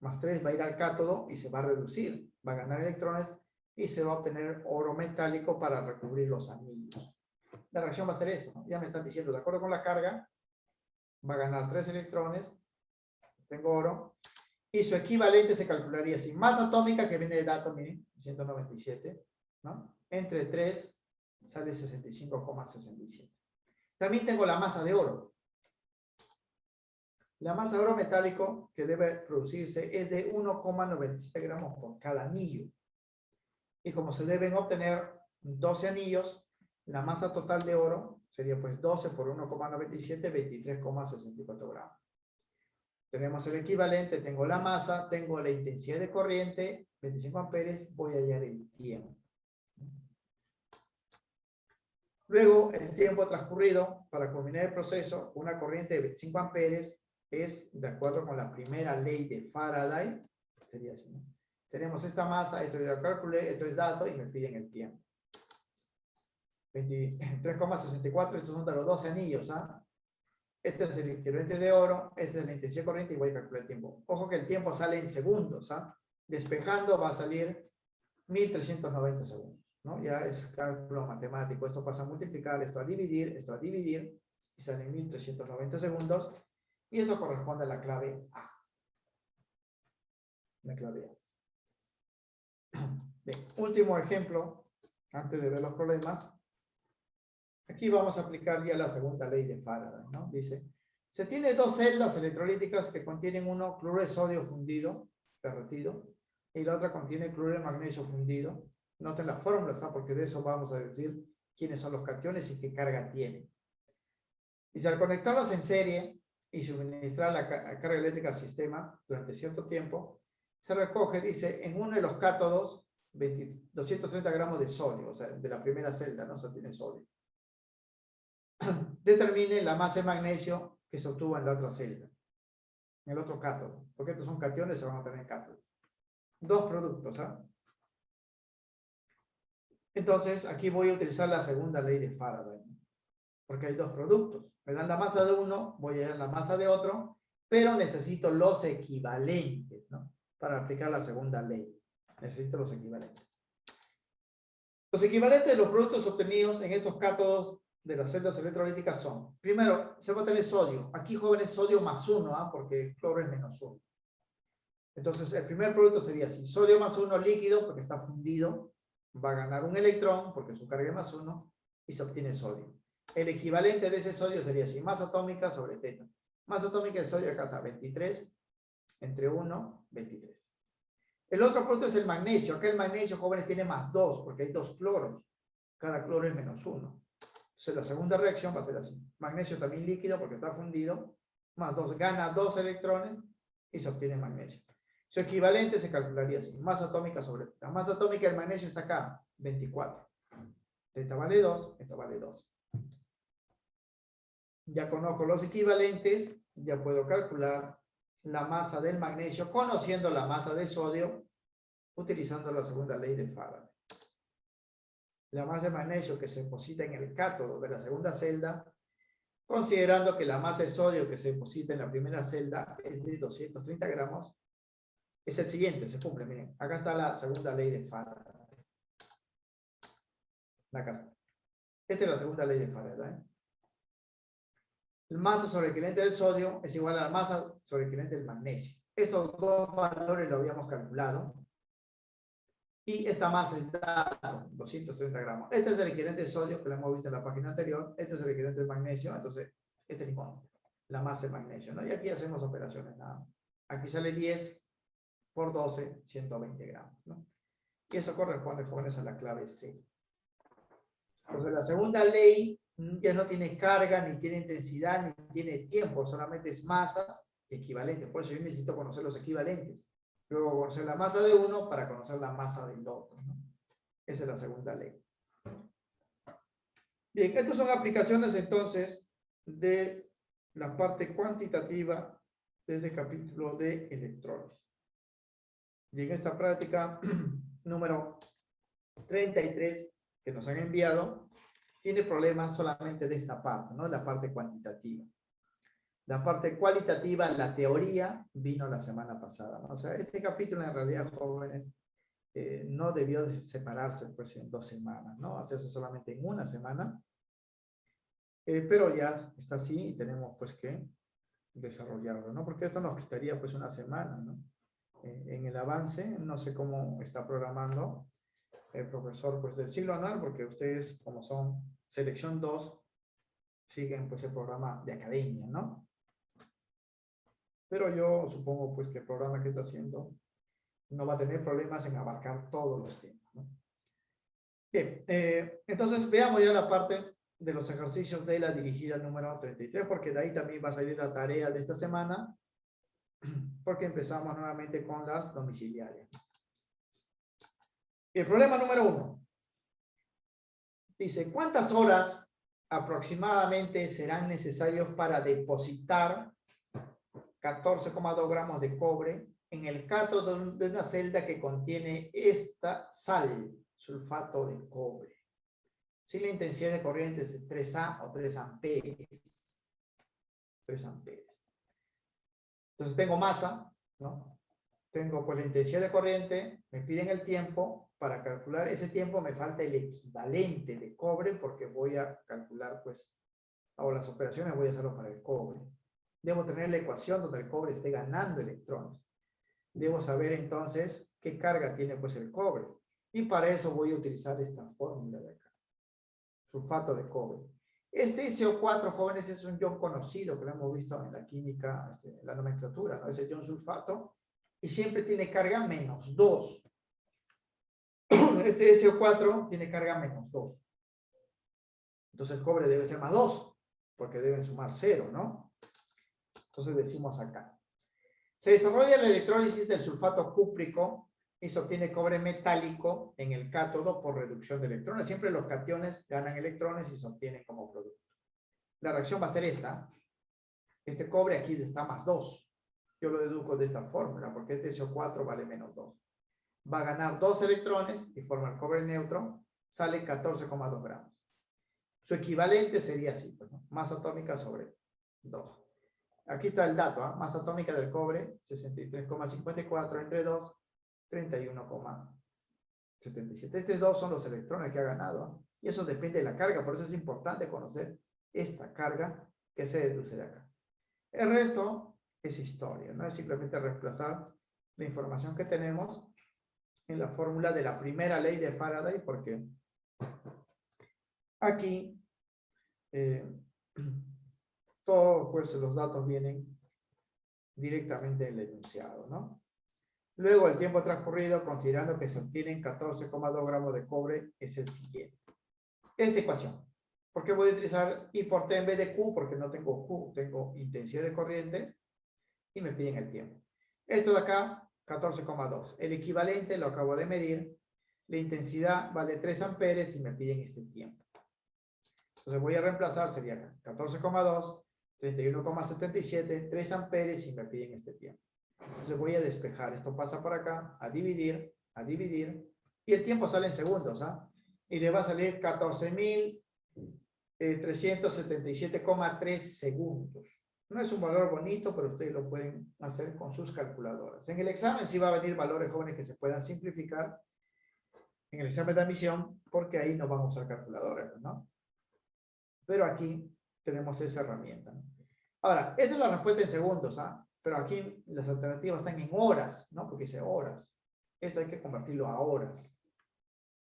más 3 va a ir al cátodo y se va a reducir. Va a ganar electrones y se va a obtener oro metálico para recubrir los anillos. La reacción va a ser eso, ¿no? Ya me están diciendo, de acuerdo con la carga, va a ganar 3 electrones. Tengo oro. Y su equivalente se calcularía así. Masa atómica, que viene de dato, miren, 197, ¿no? Entre 3 sale 65,67. También tengo la masa de oro. La masa de oro metálico que debe producirse es de 1,97 gramos por cada anillo. Y como se deben obtener 12 anillos, la masa total de oro sería pues 12 por 1,97, 23,64 gramos. Tenemos el equivalente, tengo la masa, tengo la intensidad de corriente, 25 amperes, voy a hallar el tiempo. Luego, el tiempo transcurrido para culminar el proceso, una corriente de 25 amperes es de acuerdo con la primera ley de Faraday. Sería así, ¿no? Tenemos esta masa, esto ya lo calculé, esto es dato y me piden el tiempo. 23,64, estos son de los 12 anillos, ¿ah? Este es el equivalente de oro, esta es la intensidad corriente y voy a calcular el tiempo. Ojo que el tiempo sale en segundos, ¿ah? Despejando va a salir 1390 segundos, ¿no? Ya es cálculo matemático. Esto pasa a multiplicar, esto a dividir, y salen 1390 segundos. Y eso corresponde a la clave A. La clave A. Bien, último ejemplo, antes de ver los problemas. Aquí vamos a aplicar ya la segunda ley de Faraday, ¿no? Dice, se tiene dos celdas electrolíticas que contienen uno cloruro de sodio fundido, derretido, y la otra contiene cloruro de magnesio fundido. Noten las fórmulas, ¿no? Porque de eso vamos a decir quiénes son los cationes y qué carga tienen. Dice, al conectarlos en serie y suministrar la carga eléctrica al sistema durante cierto tiempo, se recoge, dice, en uno de los cátodos 230 gramos de sodio, o sea, de la primera celda, ¿no? Se tiene sodio. Determine la masa de magnesio que se obtuvo en la otra celda, en el otro cátodo, porque estos son cationes, se van a tener cátodos. Dos productos, ¿ah? Entonces, aquí voy a utilizar la segunda ley de Faraday, ¿no? Porque hay dos productos. Me dan la masa de uno, voy a dar la masa de otro, pero necesito los equivalentes, ¿no? Para aplicar la segunda ley. Necesito los equivalentes. Los equivalentes de los productos obtenidos en estos cátodos de las celdas electrolíticas son, primero, se va a tener sodio. Aquí, jóvenes, sodio más 1, ¿ah? Porque cloro es menos 1. Entonces, el primer producto sería así. Sodio más 1 líquido, porque está fundido. Va a ganar un electrón, porque su carga es más 1, y se obtiene sodio. El equivalente de ese sodio sería así. Masa atómica sobre teta. Masa atómica del sodio acá está 23, entre 1, 23. El otro producto es el magnesio. Acá el magnesio, jóvenes, tiene más 2, porque hay dos cloros. Cada cloro es menos 1. Entonces la segunda reacción va a ser así. Magnesio también líquido porque está fundido. Más 2, gana 2 electrones y se obtiene magnesio. Su equivalente se calcularía así. Masa atómica sobre teta. Masa atómica del magnesio está acá, 24. Teta vale 2, esto vale 2. Ya conozco los equivalentes, ya puedo calcular la masa del magnesio conociendo la masa de sodio utilizando la segunda ley de Faraday. La masa de magnesio que se deposita en el cátodo de la segunda celda, considerando que la masa de sodio que se deposita en la primera celda es de 230 gramos, es el siguiente, se cumple, miren, acá está la segunda ley de Faraday. Acá está. Esta es la segunda ley de Faraday. La masa sobre el equivalente del sodio es igual a la masa sobre el equivalente del magnesio. Estos dos valores lo habíamos calculado. Y esta masa es dato, 230 gramos. Este es el equivalente de sodio que lo hemos visto en la página anterior. Este es el equivalente del magnesio. Entonces, este es la masa de magnesio, ¿no? Y aquí hacemos operaciones, nada. Aquí sale 10 por 12, 120 gramos, ¿no? Y eso corresponde, jóvenes, a la clave C. Entonces, la segunda ley ya no tiene carga, ni tiene intensidad, ni tiene tiempo, solamente es masas equivalentes. Por eso yo necesito conocer los equivalentes. Luego conocer la masa de uno para conocer la masa del otro, ¿no? Esa es la segunda ley. Bien, estas son aplicaciones entonces de la parte cuantitativa de este capítulo de electrólisis. Y en esta práctica número 33 que nos han enviado, tiene problemas solamente de esta parte, ¿no? La parte cuantitativa. La parte cualitativa, la teoría, vino la semana pasada, ¿no? O sea, este capítulo en realidad, jóvenes, no debió de separarse pues en 2 semanas, ¿no? Hacerse solamente en una semana. Pero ya está así y tenemos pues que desarrollarlo, ¿no? Porque esto nos quitaría pues una semana, ¿no? En el avance, no sé cómo está programando el profesor pues del ciclo anual, porque ustedes como son selección 2, siguen pues el programa de academia, ¿no? Pero yo supongo pues que el programa que está haciendo no va a tener problemas en abarcar todos los temas, ¿no? Bien, entonces veamos ya la parte de los ejercicios de la dirigida número 33, porque de ahí también va a salir la tarea de esta semana, porque empezamos nuevamente con las domiciliarias. El problema número 1 dice, ¿cuántas horas aproximadamente serán necesarios para depositar 14,2 gramos de cobre en el cátodo de una celda que contiene esta sal, sulfato de cobre? Si la intensidad de corriente es 3A o 3 amperes. 3 amperes. Entonces tengo masa, ¿no? Tengo pues la intensidad de corriente, me piden el tiempo. Para calcular ese tiempo me falta el equivalente de cobre porque voy a calcular pues, o las operaciones voy a hacerlo para el cobre. Debo tener la ecuación donde el cobre esté ganando electrones. Debo saber entonces qué carga tiene pues el cobre. Y para eso voy a utilizar esta fórmula de acá. Sulfato de cobre. Este SO4, jóvenes, es un ion conocido que lo hemos visto en la química, en la nomenclatura, ¿no? Es el ion sulfato y siempre tiene carga -2. Este SO4 tiene carga -2. Entonces el cobre debe ser +2, porque deben sumar 0, ¿no? Entonces decimos acá. Se desarrolla la electrólisis del sulfato cúprico y se obtiene cobre metálico en el cátodo por reducción de electrones. Siempre los cationes ganan electrones y se obtienen como producto. La reacción va a ser esta. Este cobre aquí está +2. Yo lo deduzco de esta fórmula, porque este SO4 vale -2. Va a ganar 2 electrones y forma el cobre neutro. Sale 14,2 gramos. Su equivalente sería así, pues, ¿no? Masa atómica sobre 2. Aquí está el dato, ¿eh? Masa atómica del cobre, 63,54 entre 2, 31,77. Estos 2 son los electrones que ha ganado, ¿eh? Y eso depende de la carga, por eso es importante conocer esta carga que se deduce de acá. El resto es historia, ¿no? Es simplemente reemplazar la información que tenemos en la fórmula de la primera ley de Faraday, porque aquí todos pues, los datos vienen directamente del enunciado, ¿no? Luego, el tiempo transcurrido, considerando que se obtienen 14,2 gramos de cobre, es el siguiente. Esta ecuación. ¿Por qué voy a utilizar I por T en vez de Q? Porque no tengo Q, tengo intensidad de corriente y me piden el tiempo. Esto de acá, 14,2. El equivalente lo acabo de medir. La intensidad vale 3 amperes y me piden este tiempo. Entonces voy a reemplazar, sería acá, 14,2, 31,77, 3 amperes y me piden este tiempo. Entonces voy a despejar. Esto pasa por acá, a dividir, y el tiempo sale en segundos, ¿ah? Y le va a salir 14.377,3 segundos. No es un valor bonito, pero ustedes lo pueden hacer con sus calculadoras. En el examen sí va a venir valores jóvenes que se puedan simplificar en el examen de admisión, porque ahí no vamos a usar calculadoras, ¿no? Pero aquí tenemos esa herramienta, ¿no? Ahora, esta es la respuesta en segundos, ¿ah? Pero aquí las alternativas están en horas, ¿no? Porque dice horas. Esto hay que convertirlo a horas.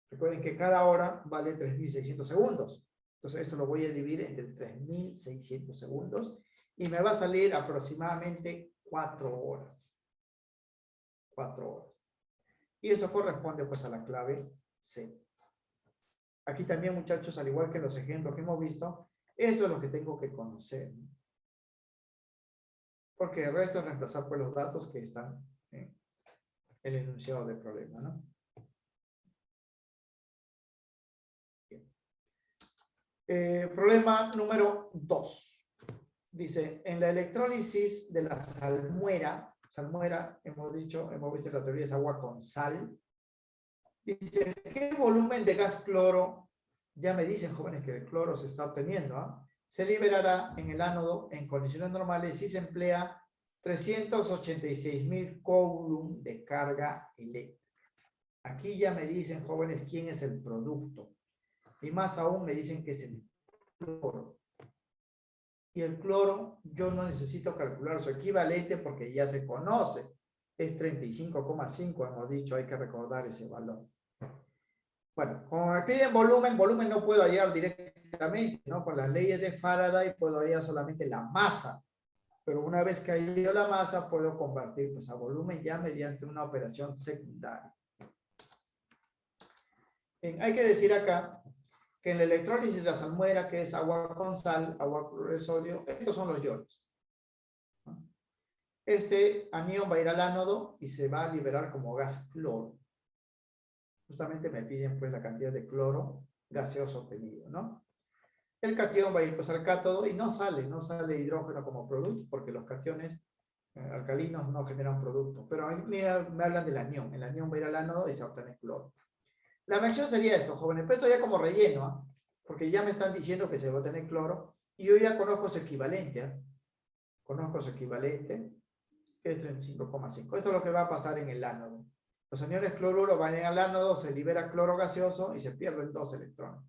Recuerden que cada hora vale 3.600 segundos. Entonces esto lo voy a dividir entre 3.600 segundos y me va a salir aproximadamente 4 horas. 4 horas. Y eso corresponde pues a la clave C. Aquí también, muchachos, al igual que en los ejemplos que hemos visto, esto es lo que tengo que conocer, ¿no? Porque el resto es reemplazar por los datos que están en el enunciado del problema, ¿no? Problema número 2. Dice, en la electrólisis de la salmuera, hemos visto en la teoría es agua con sal. Dice, ¿qué volumen de gas cloro? Ya me dicen, jóvenes, que el cloro se está obteniendo, ¿eh? Se liberará en el ánodo en condiciones normales si se emplea 386.000 coulomb de carga eléctrica. Aquí ya me dicen, jóvenes, quién es el producto. Y más aún me dicen que es el cloro. Y el cloro, yo no necesito calcular su equivalente porque ya se conoce. Es 35,5, hemos dicho, hay que recordar ese valor. Bueno, como me piden volumen no puedo hallar directamente, ¿no? Por las leyes de Faraday puedo hallar solamente la masa. Pero una vez que hallo la masa, puedo convertir pues, a volumen ya mediante una operación secundaria. Bien, hay que decir acá que en la electrólisis de la salmuera, que es agua con sal, agua cloruro de sodio, estos son los iones. Este anión va a ir al ánodo y se va a liberar como gas cloro. Justamente me piden pues la cantidad de cloro gaseoso obtenido, ¿no? El catión va a ir pues al cátodo y no sale hidrógeno como producto porque los cationes alcalinos no generan producto. Pero a mí me hablan del anión. El anión va a ir al ánodo y se obtiene cloro. La reacción sería esto, jóvenes, pero esto ya como relleno, ¿eh? Porque ya me están diciendo que se va a obtener cloro y yo ya conozco su equivalente, ¿eh? Conozco su equivalente, que es 35,5. Esto es lo que va a pasar en el ánodo. Los aniones cloruro van al ánodo, se libera cloro gaseoso y se pierden 2 electrones.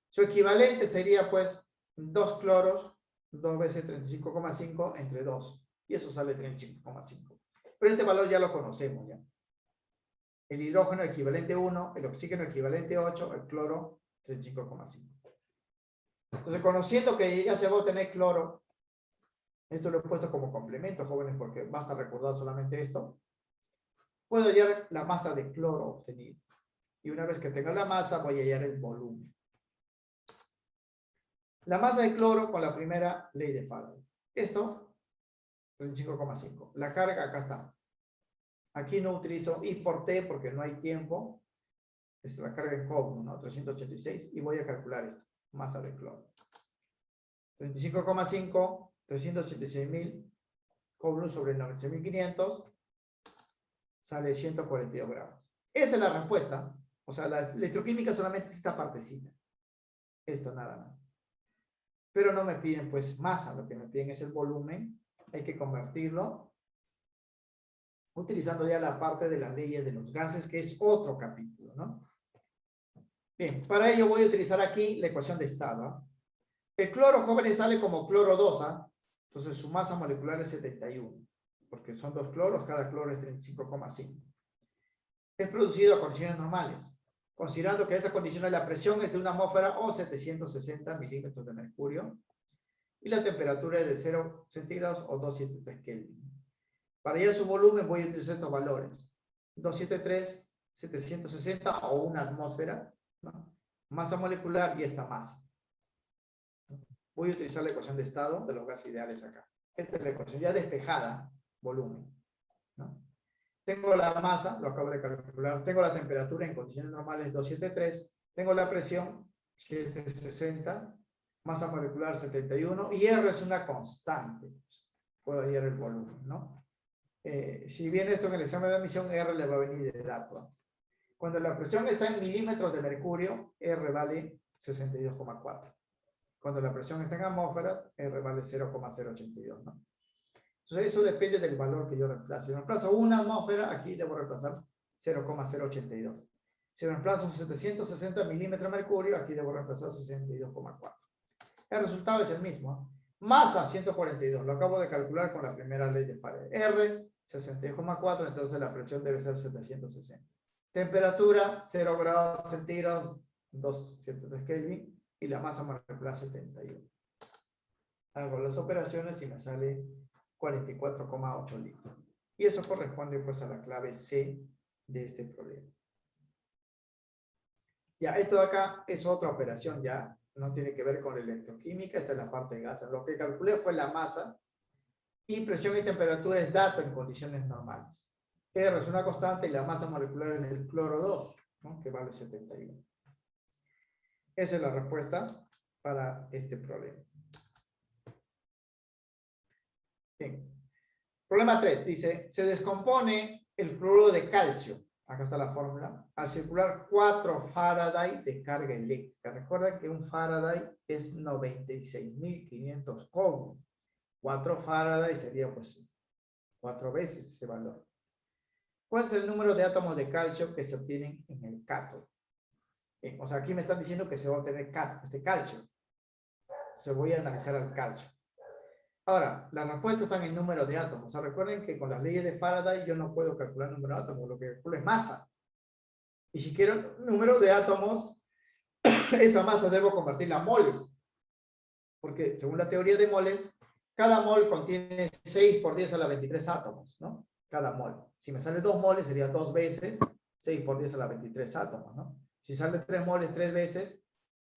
Su equivalente sería pues 2 cloros, 2 veces 35,5 entre 2. Y eso sale 35,5. Pero este valor ya lo conocemos ya. El hidrógeno equivalente 1, el oxígeno equivalente 8, el cloro 35,5. Entonces, conociendo que ya se va a obtener cloro, esto lo he puesto como complemento, jóvenes, porque basta recordar solamente esto, puedo hallar la masa de cloro obtenida. Y una vez que tenga la masa, voy a hallar el volumen. La masa de cloro con la primera ley de Faraday. Esto, 35,5. La carga, acá está. Aquí no utilizo I por T porque no hay tiempo. Es la carga en Coulomb, ¿no? 386. Y voy a calcular esto. Masa de cloro. 35,5, 386.000 Coulomb sobre 96.500. Sale 142 gramos. Esa es la respuesta. O sea, la electroquímica solamente es esta partecita. Esto nada más. Pero no me piden pues masa. Lo que me piden es el volumen. Hay que convertirlo utilizando ya la parte de las leyes de los gases, que es otro capítulo, ¿no? Bien, para ello voy a utilizar aquí la ecuación de estado, ¿eh? El cloro, jóvenes, sale como cloro 2, ¿eh? Entonces su masa molecular es 71, porque son 2 cloros, cada cloro es 35,5. Es producido a condiciones normales, considerando que esa condición de la presión es de una atmósfera o 760 milímetros de mercurio, y la temperatura es de 0 centígrados o 273 Kelvin. Para hallar su volumen voy a utilizar estos valores. 273, 760 o una atmósfera, ¿no? Masa molecular y esta masa. Voy a utilizar la ecuación de estado de los gases ideales acá. Esta es la ecuación ya despejada, volumen, ¿no? Tengo la masa, lo acabo de calcular. Tengo la temperatura en condiciones normales 273. Tengo la presión 760. Masa molecular 71. Y R es una constante. Puedo hallar el volumen, ¿no? Si bien esto en el examen de admisión, R le va a venir de dato. Cuando la presión está en milímetros de mercurio, R vale 62,4. Cuando la presión está en atmósferas, R vale 0,082, ¿no? Entonces eso depende del valor que yo reemplace. Si reemplazo una atmósfera, aquí debo reemplazar 0,082. Si reemplazo 760 milímetros de mercurio, aquí debo reemplazar 62,4. El resultado es el mismo. Masa 142, lo acabo de calcular con la primera ley de Faraday. R 60,4, entonces la presión debe ser 760. Temperatura 0 grados centígrados, 203 Kelvin, y la masa molecular 71. Hago las operaciones y me sale 44,8 litros. Y eso corresponde pues a la clave C de este problema. Ya, esto de acá es otra operación ya, no tiene que ver con la electroquímica, esta es la parte de gas. Lo que calculé fue la masa y presión y temperatura es dato en condiciones normales. R es una constante y la masa molecular es del cloro 2, ¿no? Que vale 71. Esa es la respuesta para este problema. Bien. Problema 3 dice, se descompone el cloruro de calcio, acá está la fórmula, al circular 4 Faraday de carga eléctrica. Recuerda que un Faraday es 96.500 coulombs. 4 Faraday sería pues 4 veces ese valor. ¿Cuál es el número de átomos de calcio que se obtienen en el cátodo? O sea, aquí me están diciendo que se va a obtener este calcio. Entonces voy a analizar el calcio. Ahora, la respuesta está en el número de átomos. O sea, recuerden que con las leyes de Faraday yo no puedo calcular el número de átomos, lo que calculo es masa. Y si quiero el número de átomos, esa masa debo convertirla a moles. Porque según la teoría de moles, cada mol contiene 6 por 10 a la 23 átomos, ¿no? Cada mol. Si me sale 2 moles, sería 2 veces 6 por 10 a la 23 átomos, ¿no? Si sale 3 moles, 3 veces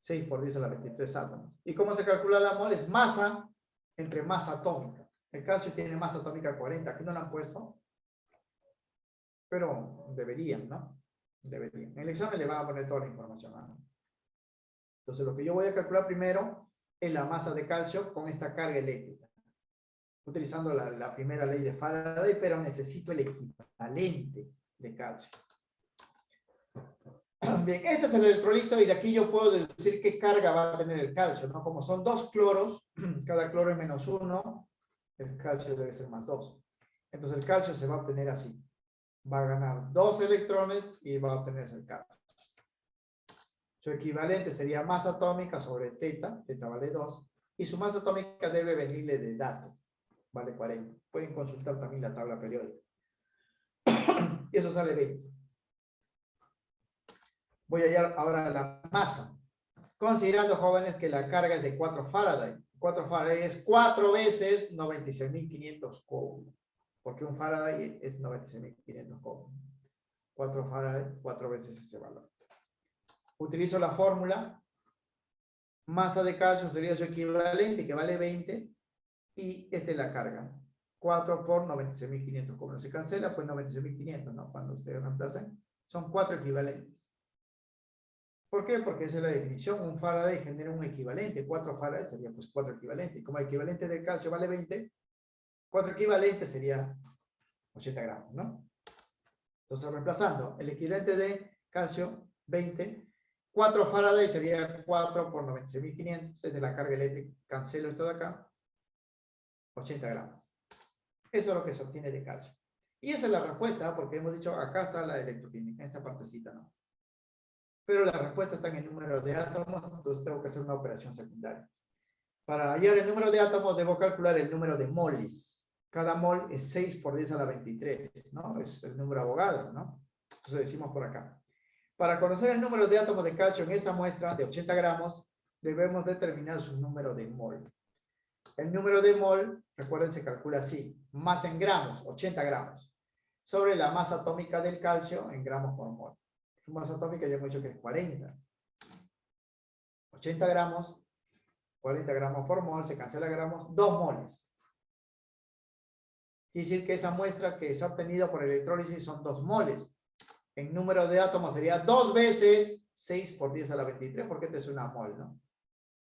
6 por 10 a la 23 átomos. ¿Y cómo se calcula la mol? Es masa entre masa atómica. El calcio tiene masa atómica 40. Aquí no la han puesto, pero deberían, ¿no? Deberían. En el examen le van a poner toda la información, ¿no? Entonces, lo que yo voy a calcular primero es la masa de calcio con esta carga eléctrica. Utilizando la primera ley de Faraday, pero necesito el equivalente de calcio. Bien, este es el electrolito y de aquí yo puedo deducir qué carga va a tener el calcio, ¿no? Como son 2 cloros, cada cloro es menos 1, el calcio debe ser más 2. Entonces el calcio se va a obtener así. Va a ganar 2 electrones y va a obtenerse el calcio. Su equivalente sería masa atómica sobre teta, teta vale 2, y su masa atómica debe venirle de dato, vale 40. Pueden consultar también la tabla periódica. Y eso sale 20. Voy a hallar ahora la masa. Considerando, jóvenes, que la carga es de 4 Faraday. 4 Faraday es 4 veces 96.500 coulombs. Porque un Faraday es 96.500 coulombs. 4 Faraday, 4 veces ese valor. Utilizo la fórmula. Masa de calcio sería su equivalente, que vale 20. Y esta es la carga. 4 por 96.500 coulombs. Se cancela, pues 96.500, ¿no? Cuando ustedes reemplacen. Son 4 equivalentes. ¿Por qué? Porque esa es la definición. Un Faraday genera un equivalente. 4 Faraday sería pues 4 equivalentes. Como el equivalente del calcio vale 20, 4 equivalentes sería 80 gramos, ¿no? Entonces, reemplazando el equivalente de calcio, 20, 4 Faraday sería 4 por 96.500, es de la carga eléctrica. Cancelo esto de acá, 80 gramos. Eso es lo que se obtiene de calcio. Y esa es la respuesta, porque hemos dicho, acá está la electroquímica, en esta partecita, ¿no? Pero la respuesta está en el número de átomos, entonces tengo que hacer una operación secundaria. Para hallar el número de átomos, debo calcular el número de moles. Cada mol es 6 por 10 a la 23, ¿no? Es el número Avogadro, ¿no? Entonces decimos por acá. Para conocer el número de átomos de calcio en esta muestra de 80 gramos, debemos determinar su número de mol. El número de mol, recuerden, se calcula así. Masa en gramos, 80 gramos. Sobre la masa atómica del calcio en gramos por mol. Su masa atómica ya hemos dicho que es 40. 80 gramos, 40 gramos por mol, se cancela gramos, 2 moles. Quiere decir que esa muestra que se ha obtenido por electrólisis son 2 moles. En número de átomos sería 2 veces 6 por 10 a la 23, porque este es una mol, ¿no?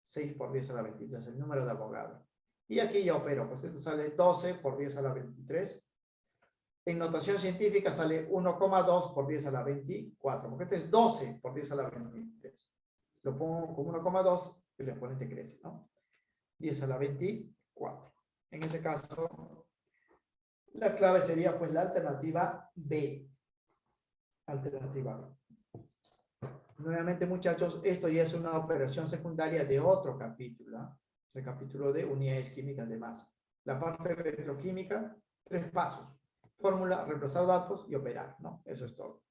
6 por 10 a la 23, el número de Avogadro. Y aquí yo opero, pues esto sale 12 por 10 a la 23. En notación científica sale 1,2 por 10 a la 24, porque este es 12 por 10 a la 23. Lo pongo con 1,2, el exponente crece, ¿no? 10 a la 24. En ese caso, la clave sería pues la alternativa B. Alternativa B. Nuevamente, muchachos, esto ya es una operación secundaria de otro capítulo, ¿eh? El capítulo de unidades químicas de masa. La parte de electroquímica, 3 pasos. Fórmula, reemplazar datos y operar, ¿no? Eso es todo.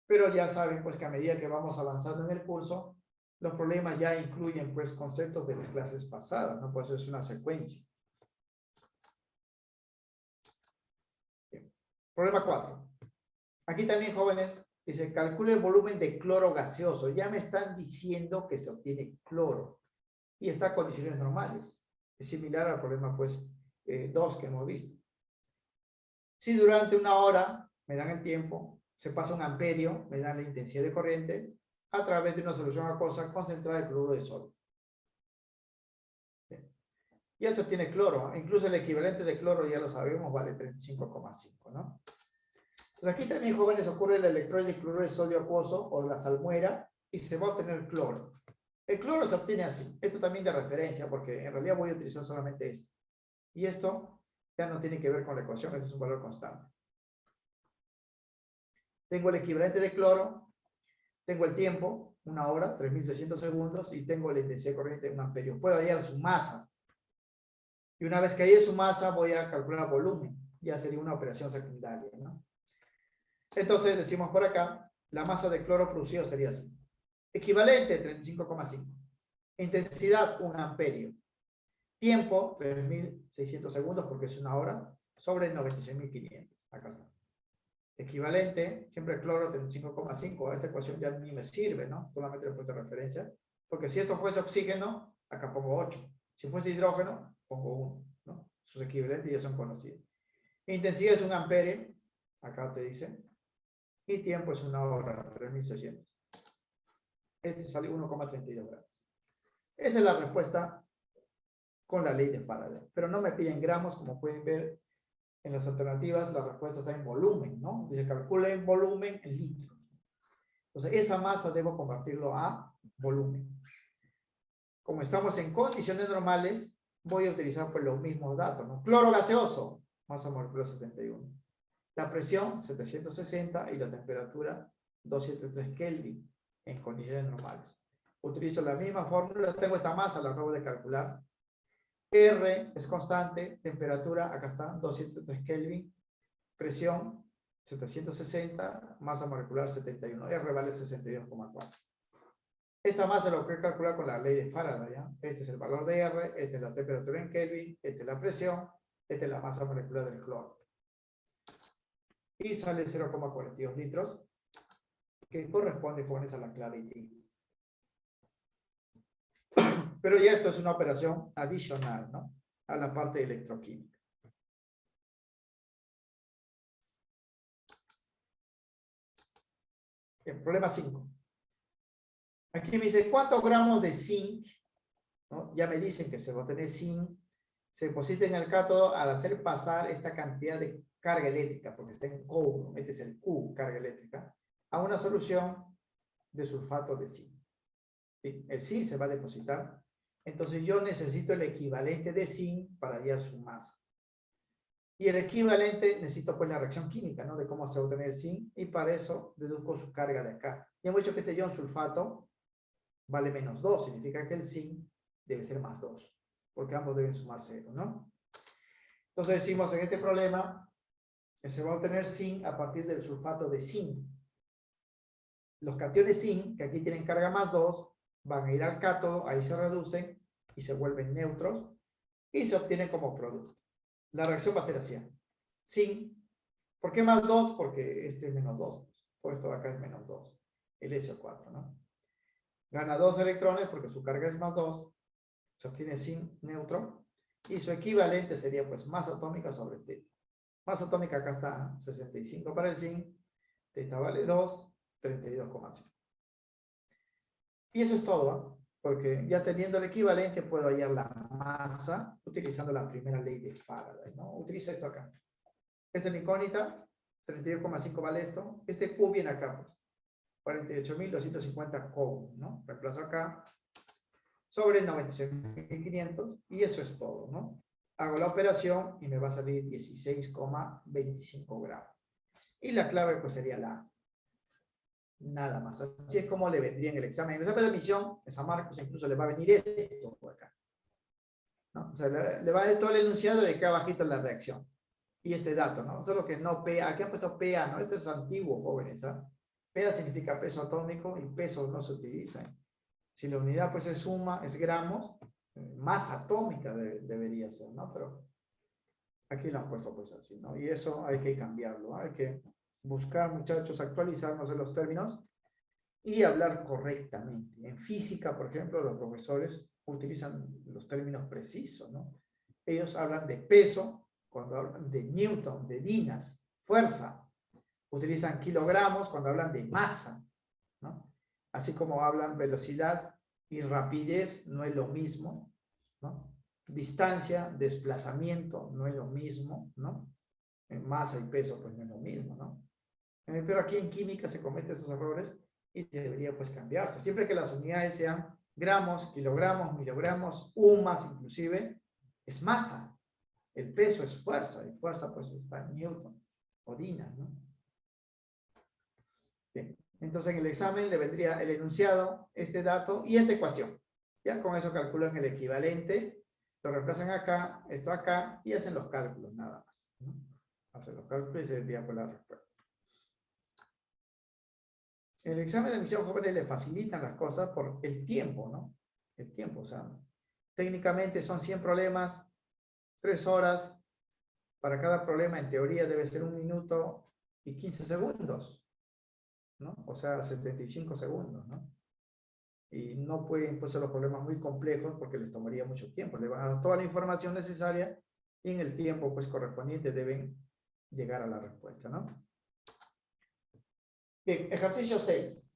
Pero ya saben, pues, que a medida que vamos avanzando en el curso, los problemas ya incluyen, pues, conceptos de las clases pasadas, ¿no? Por eso es una secuencia. Bien. Problema 4. Aquí también, jóvenes, Dice, calcule el volumen de cloro gaseoso. Ya me están diciendo que se obtiene cloro. Y está a condiciones normales. Es similar al problema, pues, 2 que hemos visto. Si durante una hora me dan el tiempo, se pasa un amperio, me dan la intensidad de corriente, a través de una solución acuosa concentrada de cloruro de sodio. Bien. Ya se obtiene cloro. Incluso el equivalente de cloro, ya lo sabemos, vale 35,5, ¿no? Pues aquí también, jóvenes, ocurre la electrólisis de cloruro de sodio acuoso o la salmuera y se va a obtener cloro. El cloro se obtiene así. Esto también de referencia porque en realidad voy a utilizar solamente esto. Y esto ya no tiene que ver con la ecuación, este es un valor constante. Tengo el equivalente de cloro, tengo el tiempo, 1 hora, 3600 segundos, y tengo la intensidad de corriente, 1 amperio. Puedo hallar su masa. Y una vez que hallé su masa, voy a calcular volumen. Ya sería una operación secundaria, ¿no? Entonces decimos por acá, la masa de cloro producido sería así. Equivalente, 35,5. Intensidad, 1 amperio. Tiempo, 3600 segundos, porque es 1 hora, sobre 96.500. Acá está. Equivalente, siempre el cloro, 35,5. Esta ecuación ya ni me sirve, ¿no? Solamente le he puesto referencia. Porque si esto fuese oxígeno, acá pongo 8. Si fuese hidrógeno, pongo 1, ¿no? Sus equivalentes ya son conocidos. Intensidad es 1 amperio. Acá te dice. Y tiempo es 1 hora, 3600. Este sale 1,32 gramos. Esa es la respuesta con la ley de Faraday. Pero no me piden gramos, como pueden ver en las alternativas, la respuesta está en volumen, ¿no? Dice, calcule en volumen en litros. Entonces, esa masa debo convertirlo a volumen. Como estamos en condiciones normales, voy a utilizar pues los mismos datos, ¿no? Cloro gaseoso, masa molecular 71. La presión, 760, y la temperatura, 273 Kelvin, en condiciones normales. Utilizo la misma fórmula, tengo esta masa, la acabo de calcular. R es constante, temperatura, acá está, 203 Kelvin, presión, 760, masa molecular 71, R vale 62,4. Esta masa lo que calcular con la ley de Faraday, ¿ya? Este es el valor de R, esta es la temperatura en Kelvin, esta es la presión, esta es la masa molecular del cloro. Y sale 0,42 litros, que corresponde, jóvenes, a la clave I. Pero ya esto es una operación adicional, ¿no? A la parte electroquímica. Bien, problema 5. Aquí me dice, ¿cuántos gramos de zinc? ¿No? Ya me dicen que se va a tener zinc. Se deposita en el cátodo al hacer pasar esta cantidad de carga eléctrica, porque está en Q, este es el Q, carga eléctrica, a una solución de sulfato de zinc. ¿Sí? El zinc se va a depositar. Entonces yo necesito el equivalente de zinc para hallar su masa. Y el equivalente necesito pues la reacción química, ¿no? De cómo se va a obtener el zinc, y para eso deduzco su carga de acá. Y hemos dicho que este ion sulfato vale menos 2, significa que el zinc debe ser más 2, porque ambos deben sumar 0, ¿no? Entonces decimos en este problema que se va a obtener zinc a partir del sulfato de zinc. Los cationes zinc, que aquí tienen carga más 2, van a ir al cátodo, ahí se reducen y se vuelven neutros y se obtienen como producto. La reacción va a ser así. Zinc, ¿por qué más 2? Porque este es menos 2. Por esto de acá es menos 2. El SO4, ¿no? Gana 2 electrones porque su carga es más 2. Se obtiene zinc neutro. Y su equivalente sería pues masa atómica sobre teta. Masa atómica acá está 65 para el zinc. Teta vale 2, 32,5. Y eso es todo, ¿eh? Porque ya teniendo el equivalente puedo hallar la masa utilizando la primera ley de Faraday, ¿no? Utilizo esto acá. Esta es mi incógnita, 32,5 vale esto. Este Q viene acá, pues. 48.250 Q, ¿no? Reemplazo acá sobre 96.500 y eso es todo, ¿no? Hago la operación y me va a salir 16,25 gramos. Y la clave pues sería la A. Nada más. Así es como le vendría en el examen. En el examen de admisión, en San Marcos incluso le va a venir esto por acá, ¿no? O sea, le va a dar todo el enunciado de acá abajito la reacción. Y este dato, ¿no? Solo que no PA. Aquí han puesto PA, ¿no? Esto es antiguo, jóvenes, ¿ah? PA significa peso atómico y pesos no se utilizan. Si la unidad pues es suma, es gramos, masa atómica debería ser, ¿no? Pero aquí lo han puesto pues así, ¿no? Y eso hay que cambiarlo, ¿no? Hay que buscar, muchachos, actualizarnos en los términos y hablar correctamente. En física, por ejemplo, los profesores utilizan los términos precisos, ¿no? Ellos hablan de peso cuando hablan de Newton, de dinas, fuerza. Utilizan kilogramos cuando hablan de masa, ¿no? Así como hablan velocidad y rapidez, no es lo mismo, ¿no? Distancia, desplazamiento, no es lo mismo, ¿no? Masa y peso, pues no es lo mismo, ¿no? Pero aquí en química se cometen esos errores y debería pues cambiarse. Siempre que las unidades sean gramos, kilogramos, miligramos, UMAS inclusive, es masa. El peso es fuerza, y fuerza pues está en Newton o Dina, ¿no? Bien. Entonces en el examen le vendría el enunciado, este dato y esta ecuación. Ya con eso calculan el equivalente, lo reemplazan acá, esto acá, y hacen los cálculos nada más, ¿no? Hacen los cálculos y se envía por la respuesta. El examen de admisión jóvenes le facilitan las cosas por el tiempo, ¿no? El tiempo, o sea, técnicamente son 100 problemas, 3 horas. Para cada problema, en teoría, debe ser 1 minuto y 15 segundos, ¿no? O sea, 75 segundos, ¿no? Y no pueden ser los problemas muy complejos porque les tomaría mucho tiempo. Le van a dar toda la información necesaria y en el tiempo, pues, correspondiente deben llegar a la respuesta, ¿no? Bien, ejercicio 6.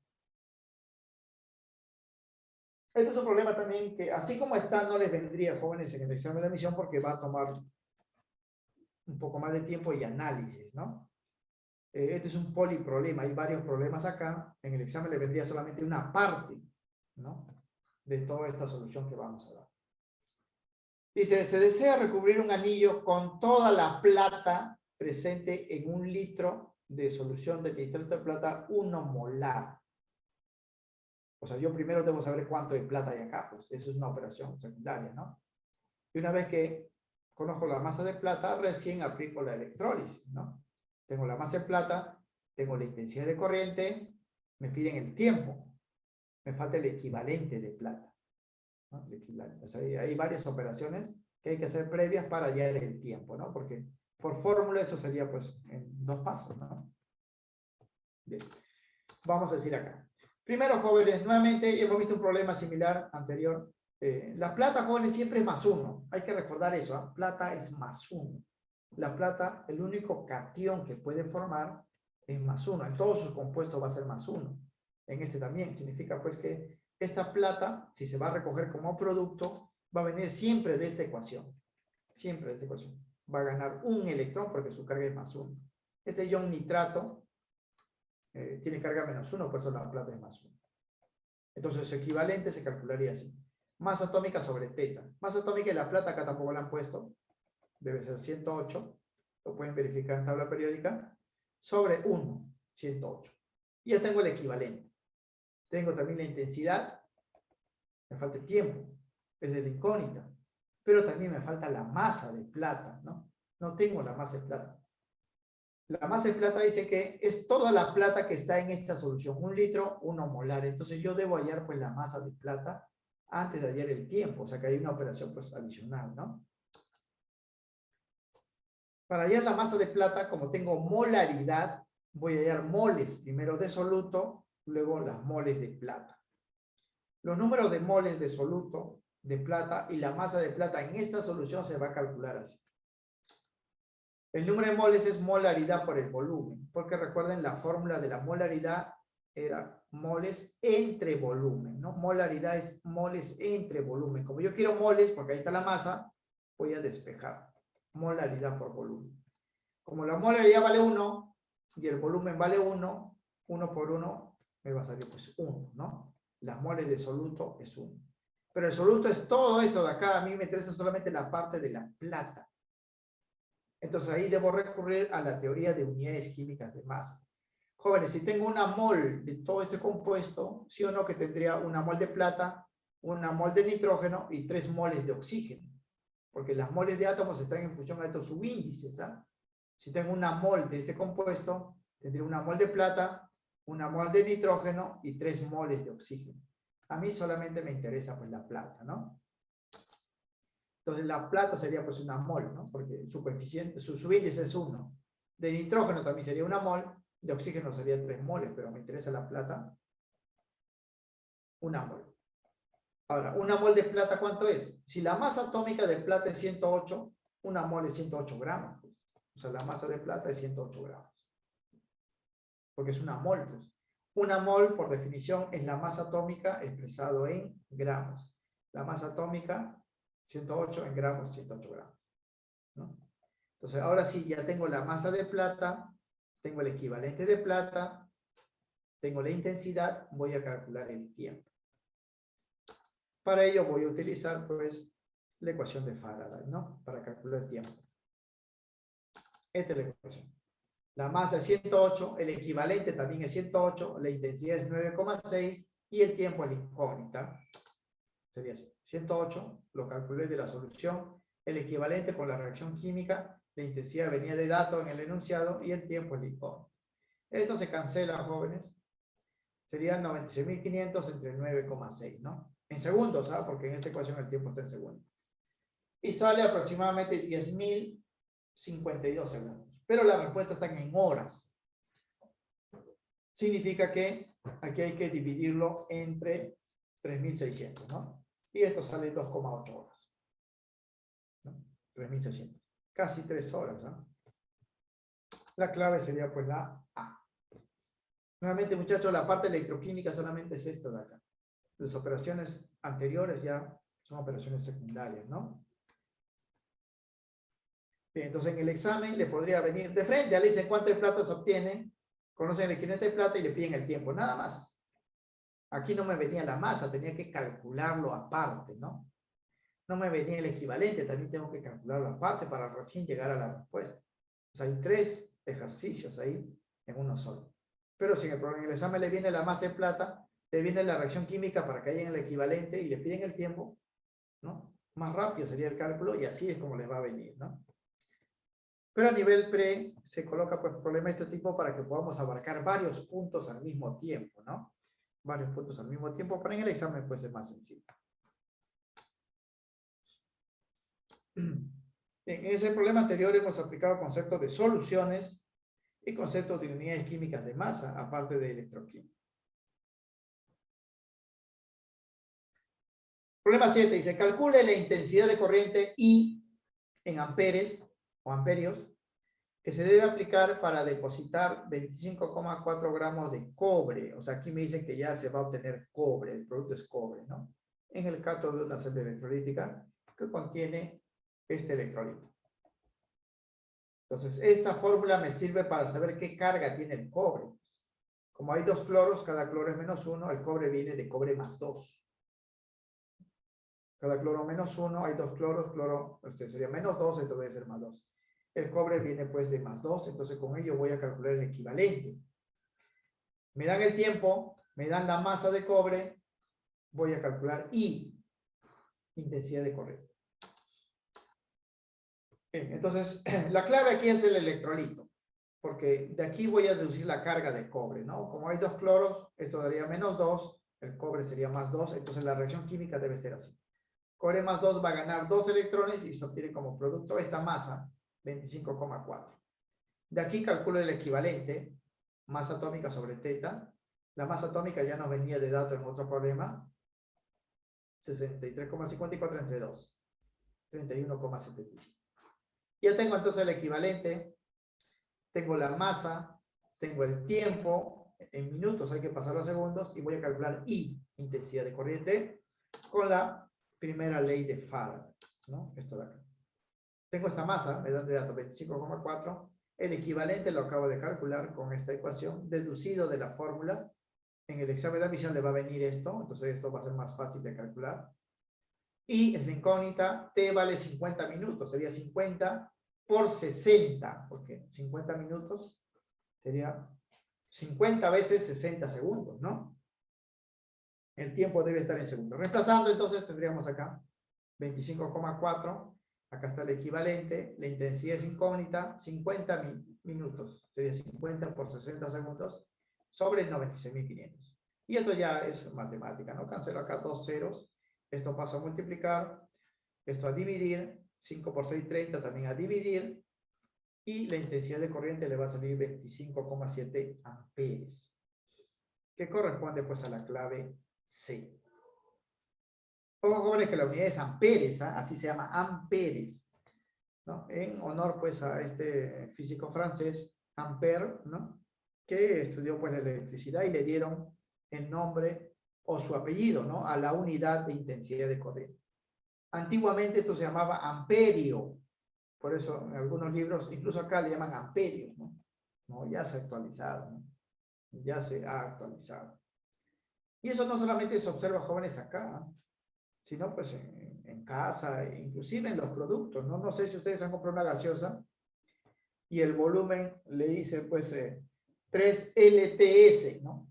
Este es un problema también que, así como está, no les vendría, jóvenes, en el examen de admisión porque va a tomar un poco más de tiempo y análisis, ¿no? Este es un poliproblema, hay varios problemas acá. En el examen le vendría solamente una parte, ¿no? De toda esta solución que vamos a dar. Dice, se desea recubrir un anillo con toda la plata presente en 1 litro de solución de nitrato de plata 1 molar. O sea, yo primero debo saber cuánto de plata hay acá, pues eso es una operación secundaria, ¿no? Y una vez que conozco la masa de plata, recién aplico la electrólisis, ¿no? Tengo la masa de plata, tengo la intensidad de corriente, me piden el tiempo, me falta el equivalente de plata, ¿no? El equivalente. O sea, hay varias operaciones que hay que hacer previas para hallar el tiempo, ¿no? Porque por fórmula eso sería pues en 2 pasos, ¿no? Bien, vamos a decir acá. Primero, jóvenes, nuevamente hemos visto un problema similar anterior. La plata, jóvenes, siempre es +1. Hay que recordar eso, ¿eh? Plata es +1. La plata, el único catión que puede formar es +1. En todos sus compuestos va a ser +1. En este también. Significa pues que esta plata, si se va a recoger como producto, va a venir siempre de esta ecuación. Siempre de esta ecuación. Va a ganar un electrón porque su carga es +1. Este ion nitrato tiene carga -1, por eso la plata es +1. Entonces, su equivalente se calcularía así. Masa atómica sobre teta. Masa atómica de la plata acá tampoco la han puesto. Debe ser 108. Lo pueden verificar en tabla periódica. Sobre 1, 108. Y ya tengo el equivalente. Tengo también la intensidad. Me falta el tiempo. Es de la incógnita. Pero también me falta la masa de plata, ¿no? No tengo la masa de plata. La masa de plata dice que es toda la plata que está en esta solución. 1 litro, 1 molar. Entonces yo debo hallar pues la masa de plata antes de hallar el tiempo. O sea que hay una operación pues adicional, ¿no? Para hallar la masa de plata, como tengo molaridad, voy a hallar moles. Primero de soluto, luego las moles de plata. Los números de moles de soluto, de plata y la masa de plata en esta solución se va a calcular así. El número de moles es molaridad por el volumen, porque recuerden la fórmula de la molaridad era moles entre volumen, ¿no? Molaridad es moles entre volumen. Como yo quiero moles, porque ahí está la masa, voy a despejar. Molaridad por volumen. Como la molaridad vale 1 y el volumen vale 1, 1 por 1 me va a salir pues 1, ¿no? Las moles de soluto es 1. Pero el soluto es todo esto de acá, a mí me interesa solamente la parte de la plata. Entonces ahí debo recurrir a la teoría de unidades químicas de masa. Jóvenes, si tengo una mol de todo este compuesto, sí o no que tendría una mol de plata, una mol de nitrógeno y 3 moles de oxígeno. Porque las moles de átomos están en función a estos subíndices, ¿ah? Si tengo una mol de este compuesto, tendría una mol de plata, una mol de nitrógeno y 3 moles de oxígeno. A mí solamente me interesa pues la plata, ¿no? Entonces la plata sería pues una mol, ¿no? Porque su coeficiente, su subíndice es 1. De nitrógeno también sería una mol de oxígeno sería 3 moles, pero me interesa la plata, 1 mol. Ahora, 1 mol de plata, ¿cuánto es? Si la masa atómica de plata es 108, 1 mol es 108 gramos. Pues. O sea, la masa de plata es 108 gramos. Porque es 1 mol, pues. 1 mol, por definición, es la masa atómica expresado en gramos. La masa atómica, 108 en gramos, 108 gramos. ¿No? Entonces, ahora sí, ya tengo la masa de plata, tengo el equivalente de plata, tengo la intensidad, voy a calcular el tiempo. Para ello voy a utilizar, pues, la ecuación de Faraday, ¿no? Para calcular el tiempo. Esta es la ecuación. La masa es 108, el equivalente también es 108, la intensidad es 9,6 y el tiempo es la incógnita. Sería así. 108, lo calculé de la solución, el equivalente con la reacción química, la intensidad venía de dato en el enunciado y el tiempo es la incógnita. Esto se cancela, jóvenes. Serían 96.500 entre 9,6, ¿no? En segundos, ¿sabes? Porque en esta ecuación el tiempo está en segundos. Y sale aproximadamente 10.052 segundos. Pero la respuesta está en horas. Significa que aquí hay que dividirlo entre 3.600, ¿no? Y esto sale 2,8 horas. ¿No? 3.600. Casi 3 horas, ¿no? La clave sería pues la A. Nuevamente, muchachos, la parte electroquímica solamente es esto de acá. Las operaciones anteriores ya son operaciones secundarias, ¿no? Bien, entonces en el examen le podría venir de frente, le dicen cuánto de plata se obtiene, conocen el equivalente de plata y le piden el tiempo, nada más. Aquí no me venía la masa, tenía que calcularlo aparte, ¿no? No me venía el equivalente, también tengo que calcularlo aparte para recién llegar a la respuesta. O sea, hay 3 ejercicios ahí en uno solo. Pero si en el examen le viene la masa de plata, le viene la reacción química para que haya el equivalente y le piden el tiempo, ¿no? Más rápido sería el cálculo y así es como les va a venir, ¿no? Pero a nivel pre se coloca pues problema de este tipo para que podamos abarcar varios puntos al mismo tiempo, ¿no? Varios puntos al mismo tiempo, pero en el examen pues es más sencillo. En ese problema anterior hemos aplicado conceptos de soluciones y conceptos de unidades químicas de masa, aparte de electroquímica. Problema 7 dice, calcule la intensidad de corriente I en amperes o amperios que se debe aplicar para depositar 25,4 gramos de cobre. O sea, aquí me dicen que ya se va a obtener cobre, el producto es cobre, ¿no? En el cátodo de una celda electrolítica que contiene este electrolito. Entonces, esta fórmula me sirve para saber qué carga tiene el cobre. Como hay 2 cloros, cada cloro es -1, el cobre viene de cobre +2. Cada cloro -1, hay 2 cloros, cloro, sería -2, entonces debe ser +2. El cobre viene pues de +2, entonces con ello voy a calcular el equivalente. Me dan el tiempo, me dan la masa de cobre, voy a calcular I, intensidad de corriente. Bien, entonces la clave aquí es el electrolito, porque de aquí voy a deducir la carga de cobre, ¿no? Como hay 2 cloros, esto daría -2, el cobre sería +2, entonces la reacción química debe ser así. Cobre +2 va a ganar 2 electrones y se obtiene como producto esta masa, 25,4. De aquí calculo el equivalente, masa atómica sobre teta. La masa atómica ya nos venía de dato en otro problema. 63,54 entre 2. 31,75. Ya tengo entonces el equivalente. Tengo la masa, tengo el tiempo, en minutos hay que pasarlo a segundos, y voy a calcular I, intensidad de corriente, con la primera ley de Faraday, ¿no? Esto de acá. Tengo esta masa, me dan de dato 25,4, el equivalente lo acabo de calcular con esta ecuación, deducido de la fórmula. En el examen de admisión le va a venir esto, entonces esto va a ser más fácil de calcular. Y es la incógnita, T vale 50 minutos, sería 50 por 60, porque 50 minutos sería 50 veces 60 segundos, ¿no? El tiempo debe estar en segundos. Reemplazando, entonces tendríamos acá 25,4, acá está el equivalente, la intensidad es incógnita, 50 minutos, sería 50 por 60 segundos, sobre 96.500. Y esto ya es matemática, ¿no? Cancelo acá 2 ceros, esto pasa a multiplicar, esto a dividir, 5 por 6, 30, también a dividir, y la intensidad de corriente le va a salir 25,7 amperes, que corresponde pues a la clave C. Ojo, jóvenes, que la unidad es amperes, ¿eh? Así se llama, amperes, ¿no? En honor pues a este físico francés, Ampère, ¿no? Que estudió pues la electricidad y le dieron el nombre o su apellido, ¿no? A la unidad de intensidad de corriente. Antiguamente esto se llamaba amperio, por eso en algunos libros, incluso acá le llaman amperios, ¿no? No, ya se ha actualizado, ¿no? Ya se ha actualizado. Y eso no solamente se observa, jóvenes, acá, sino pues en casa, inclusive en los productos, ¿no? No sé si ustedes han comprado una gaseosa y el volumen le dice pues 3 LTS, ¿no?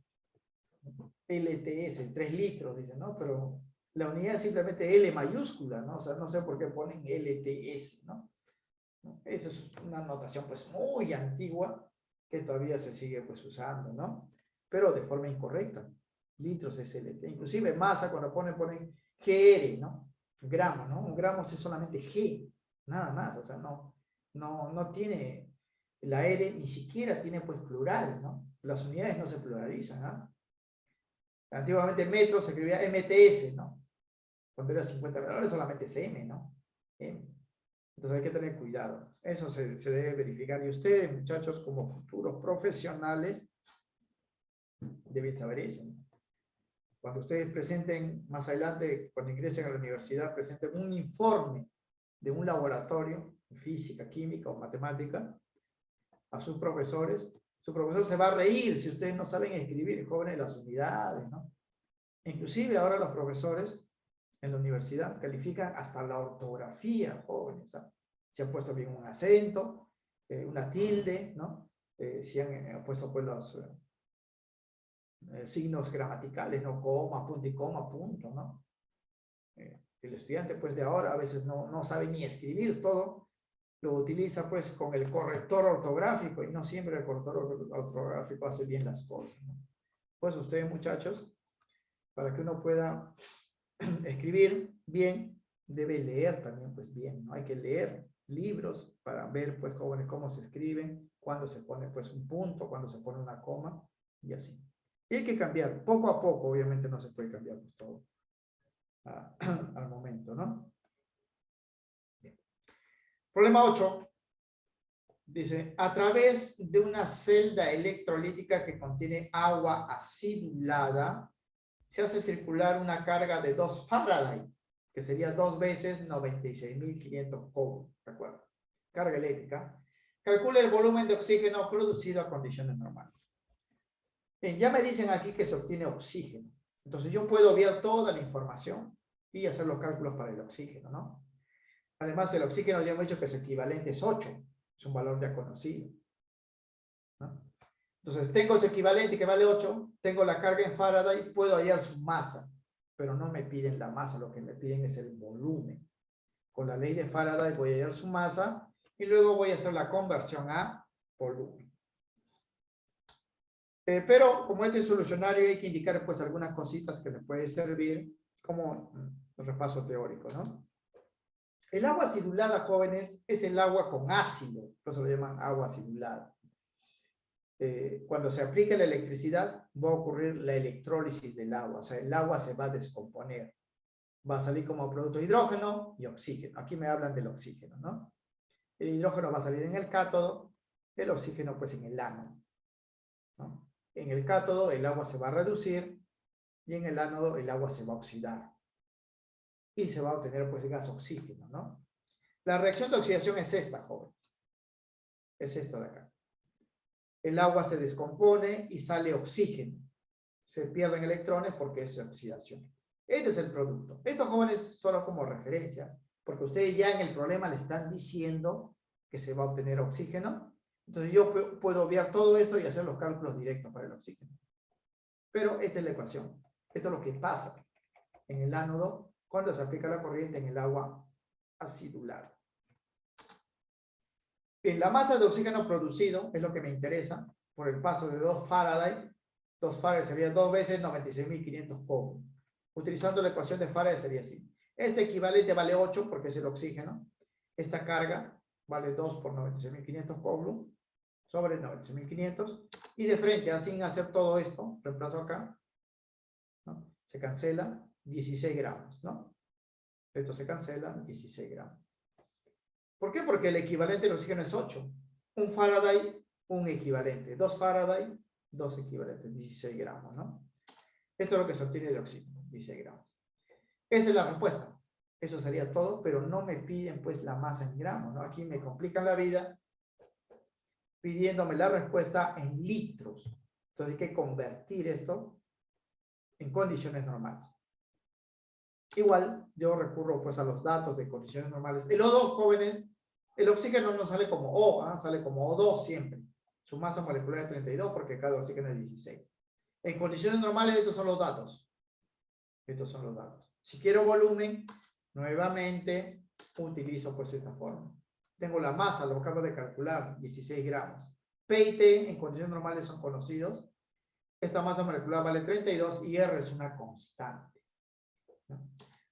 LTS, 3 litros, dice, ¿no? Pero la unidad es simplemente L mayúscula, ¿no? O sea, no sé por qué ponen LTS, ¿no? Esa es una notación pues muy antigua que todavía se sigue pues usando, ¿no? Pero de forma incorrecta. Litros es LT. Inclusive masa, cuando ponen GR, ¿no? Gramos, ¿no? Un gramo es solamente G, nada más. O sea, no tiene, la R ni siquiera tiene pues plural, ¿no? Las unidades no se pluralizan, ¿no? Antiguamente metro se escribía MTS, ¿no? Cuando era 50, ahora solamente es M, ¿no? M. Entonces hay que tener cuidado. Eso se debe verificar. Y ustedes, muchachos, como futuros profesionales, deben saber eso, ¿no? Cuando ustedes presenten más adelante, cuando ingresen a la universidad, presenten un informe de un laboratorio, física, química o matemática, a sus profesores. Su profesor se va a reír si ustedes no saben escribir, jóvenes, las unidades, ¿no? Inclusive ahora los profesores en la universidad califican hasta la ortografía, jóvenes, ¿sabes? Si han puesto bien un acento, una tilde, ¿no? Si han puesto pues los signos gramaticales, ¿no? Coma, punto y coma, punto, ¿no? El estudiante pues de ahora a veces no sabe ni escribir todo, lo utiliza pues con el corrector ortográfico y no siempre el corrector ortográfico hace bien las cosas, ¿no? Pues ustedes, muchachos, para que uno pueda escribir bien, debe leer también pues bien, ¿no? Hay que leer libros para ver pues jóvenes cómo se escriben, cuándo se pone pues un punto, cuándo se pone una coma y así. Y hay que cambiar, poco a poco, obviamente no se puede cambiar pues todo al momento, ¿no? Bien. Problema 8. Dice, a través de una celda electrolítica que contiene agua acidulada, se hace circular una carga de 2 Faraday, que sería 2 veces 96.500 coulombs, ¿recuerda? Carga eléctrica. Calcula el volumen de oxígeno producido a condiciones normales. Bien, ya me dicen aquí que se obtiene oxígeno. Entonces yo puedo obviar toda la información y hacer los cálculos para el oxígeno, ¿no? Además, el oxígeno ya hemos dicho que su equivalente es 8. Es un valor ya conocido, ¿no? Entonces, tengo ese equivalente que vale 8, tengo la carga en Faraday, puedo hallar su masa, pero no me piden la masa, lo que me piden es el volumen. Con la ley de Faraday voy a hallar su masa y luego voy a hacer la conversión a volumen. Pero como este solucionario hay que indicar pues algunas cositas que les puede servir como repaso teórico, ¿no? El agua acidulada, jóvenes, es el agua con ácido, por eso lo llaman agua acidulada. Cuando se aplica la electricidad, va a ocurrir la electrólisis del agua, o sea, el agua se va a descomponer. Va a salir como producto hidrógeno y oxígeno. Aquí me hablan del oxígeno, ¿no? El hidrógeno va a salir en el cátodo, el oxígeno pues en el ánodo, ¿no? En el cátodo el agua se va a reducir y en el ánodo el agua se va a oxidar. Y se va a obtener pues gas oxígeno, ¿no? La reacción de oxidación es esta, joven. Es esto de acá. El agua se descompone y sale oxígeno. Se pierden electrones porque es oxidación. Este es el producto. Estos jóvenes solo como referencia, porque ustedes ya en el problema le están diciendo que se va a obtener oxígeno. Entonces yo puedo obviar todo esto y hacer los cálculos directos para el oxígeno. Pero esta es la ecuación. Esto es lo que pasa en el ánodo cuando se aplica la corriente en el agua acidulada. Bien, la masa de oxígeno producido es lo que me interesa por el paso de 2 Faraday. 2 Faraday sería 2 veces 96.500 coulombs. Utilizando la ecuación de Faraday sería así. Este equivalente vale 8 porque es el oxígeno. Esta carga vale 2 por 96.500 Coulomb sobre 96.500. Y de frente, sin hacer todo esto, reemplazo acá, ¿no? Se cancela 16 gramos, ¿no? Esto se cancela 16 gramos. ¿Por qué? Porque el equivalente del oxígeno es 8. Un Faraday, un equivalente. 2 Faraday, 2 equivalentes, 16 gramos, ¿no? Esto es lo que se obtiene de oxígeno, 16 gramos. Esa es la respuesta. Eso sería todo, pero no me piden pues la masa en gramos, ¿no? Aquí me complican la vida pidiéndome la respuesta en litros. Entonces hay que convertir esto en condiciones normales. Igual, yo recurro pues a los datos de condiciones normales. El O2, jóvenes, el oxígeno no sale como O, ¿eh? Sale como O2 siempre. Su masa molecular es 32 porque cada oxígeno es 16. En condiciones normales, estos son los datos. Estos son los datos. Si quiero volumen, nuevamente utilizo pues esta forma. Tengo la masa, lo acabo de calcular, 16 gramos. P y T en condiciones normales son conocidos. Esta masa molecular vale 32 y R es una constante, ¿no?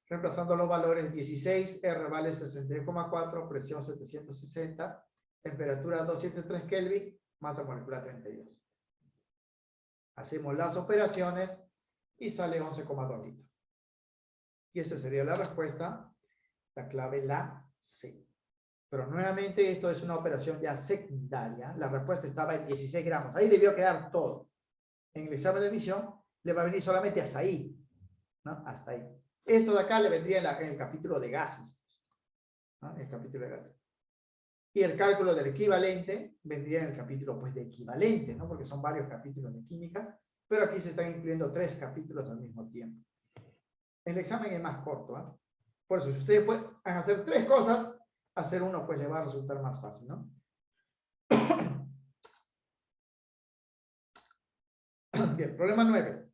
Reemplazando los valores, 16, R vale 63,4, presión 760, temperatura 273 Kelvin, masa molecular 32. Hacemos las operaciones y sale 11,2 litros. Y esa sería la respuesta, la clave la C. Pero nuevamente esto es una operación ya secundaria. La respuesta estaba en 16 gramos. Ahí debió quedar todo. En el examen de admisión le va a venir solamente hasta ahí, ¿no? Hasta ahí. Esto de acá le vendría en el capítulo de gases, ¿no? El capítulo de gases. Y el cálculo del equivalente vendría en el capítulo pues, de equivalente, ¿no? Porque son varios capítulos de química, pero aquí se están incluyendo 3 capítulos al mismo tiempo. El examen es más corto, ¿eh? Por eso, si ustedes pueden hacer 3 cosas, hacer uno pues le va a resultar más fácil, ¿no? Bien, problema 9.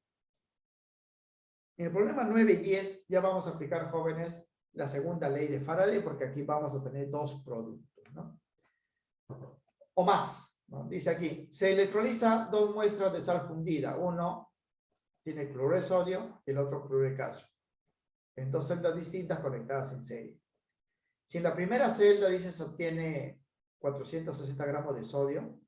En el problema 9 y 10 ya vamos a aplicar, jóvenes, la segunda ley de Faraday, porque aquí vamos a tener 2 productos, ¿no? O más, ¿no? Dice aquí, se electroliza 2 muestras de sal fundida. Uno tiene cloruro de sodio y el otro cloruro de calcio. En 2 celdas distintas conectadas en serie. Si en la primera celda, dice, se obtiene 460 gramos de sodio,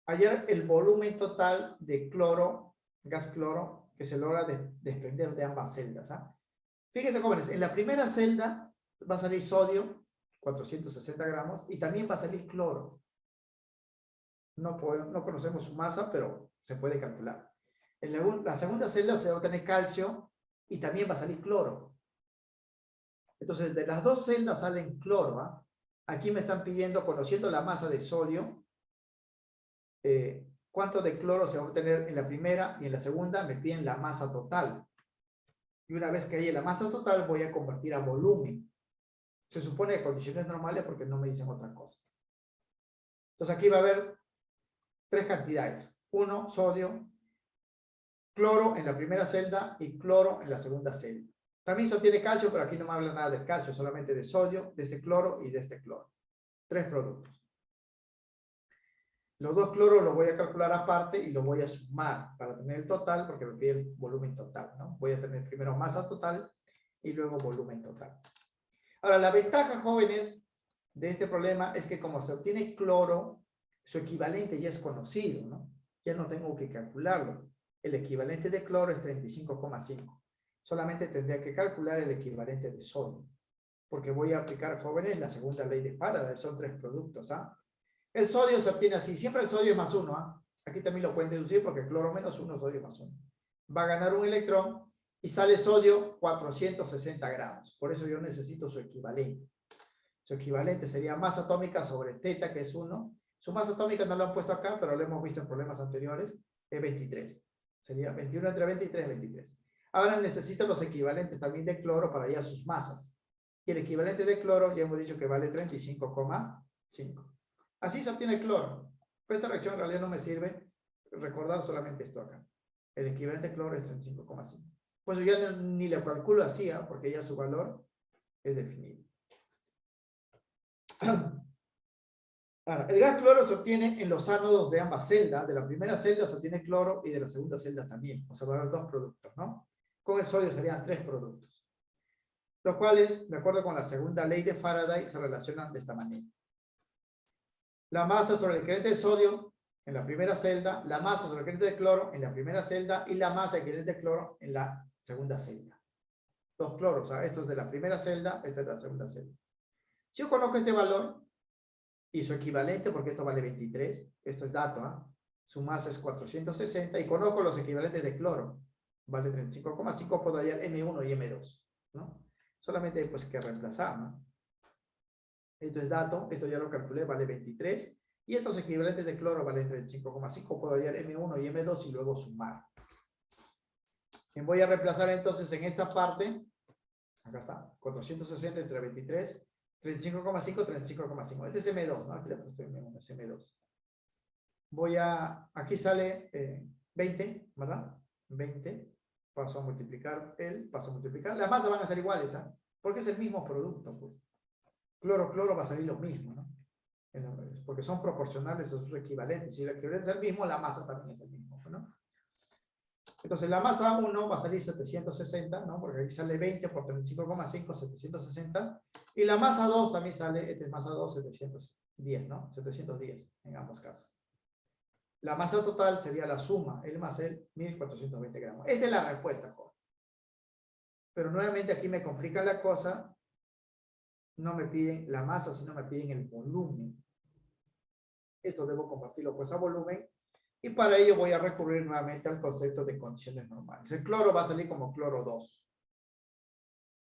hallar el volumen total de cloro, gas cloro, que se logra desprender de ambas celdas, ¿ah? Fíjense, jóvenes, en la primera celda va a salir sodio, 460 gramos, y también va a salir cloro. No conocemos su masa, pero se puede calcular. En la segunda celda se va a obtener calcio y también va a salir cloro. Entonces, de las 2 celdas salen cloro, ¿ah? Aquí me están pidiendo, conociendo la masa de sodio, cuánto de cloro se va a obtener en la primera y en la segunda me piden la masa total. Y una vez que haya la masa total, voy a convertir a volumen. Se supone que condiciones normales porque no me dicen otra cosa. Entonces aquí va a haber 3 cantidades. 1, sodio, cloro en la primera celda y cloro en la segunda celda. También se obtiene calcio, pero aquí no me habla nada del calcio, solamente de sodio, de este cloro y de este cloro. 3 productos. Los 2 cloros los voy a calcular aparte y los voy a sumar para tener el total, porque me pide el volumen total, ¿no? Voy a tener primero masa total y luego volumen total. Ahora, la ventaja, jóvenes, de este problema es que como se obtiene cloro, su equivalente ya es conocido, ¿no? Ya no tengo que calcularlo. El equivalente de cloro es 35,5. Solamente tendría que calcular el equivalente de sodio, porque voy a aplicar, jóvenes, la segunda ley de Faraday. Son 3 productos, ¿ah? El sodio se obtiene así. Siempre el sodio es más 1, ¿ah? Aquí también lo pueden deducir porque cloro menos 1, sodio más 1. Va a ganar un electrón y sale sodio 460 gramos. Por eso yo necesito su equivalente. Su equivalente sería masa atómica sobre teta, que es 1. Su masa atómica no lo han puesto acá, pero lo hemos visto en problemas anteriores. Es 23. Sería 21 entre 23, 23. Ahora necesito los equivalentes también de cloro para hallar sus masas. Y el equivalente de cloro ya hemos dicho que vale 35,5. Así se obtiene cloro. Pero esta reacción en realidad no me sirve. Recordar solamente esto acá. El equivalente de cloro es 35,5. Pues ya ni le calculo así, porque ya su valor es definido. Ahora, el gas cloro se obtiene en los ánodos de ambas celdas. De la primera celda se obtiene cloro y de la segunda celda también. O sea, va a haber 2 productos, ¿no? Con el sodio serían 3 productos. Los cuales, de acuerdo con la segunda ley de Faraday, se relacionan de esta manera. la masa sobre el equivalente de sodio en la primera celda, la masa sobre el equivalente de cloro en la primera celda y la masa equivalente de cloro en la segunda celda. Dos cloros, o sea, esto es de la primera celda, esta es de la segunda celda. Si yo conozco este valor y su equivalente, porque esto vale 23, esto es dato, ¿eh? Su masa es 460 y conozco los equivalentes de cloro, vale 35,5, puedo hallar M1 y M2, ¿no? Solamente pues que reemplazar, ¿no? Esto es dato, esto ya lo calculé, vale 23. Y estos equivalentes de cloro valen 35,5. Puedo hallar M1 y M2 y luego sumar. Bien, voy a reemplazar entonces en esta parte. Acá está, 460 entre 23. 35,5, 35,5. Este es M2, ¿no? Aquí le he puesto M1, es M2. Voy a, aquí sale 20, ¿verdad? 20. Paso a multiplicar paso a multiplicar. Las masas van a ser iguales, ¿ah? Porque es el mismo producto, pues. Cloro, cloro va a salir lo mismo, ¿no? Porque son proporcionales a sus equivalentes. Si el equivalente es el mismo, la masa también es el mismo, ¿no? Entonces, la masa 1 va a salir 760, ¿no? Porque aquí sale 20 por 35,5, 760. Y la masa 2 también sale, esta es masa 2, 710, ¿no? 710 en ambos casos. La masa total sería la suma, el más el, 1420 gramos. Esta es la respuesta, joven. Pero nuevamente aquí me complica la cosa. No me piden la masa, sino me piden el volumen. Eso debo convertirlo pues a volumen. Y para ello voy a recurrir nuevamente al concepto de condiciones normales. El cloro va a salir como cloro 2.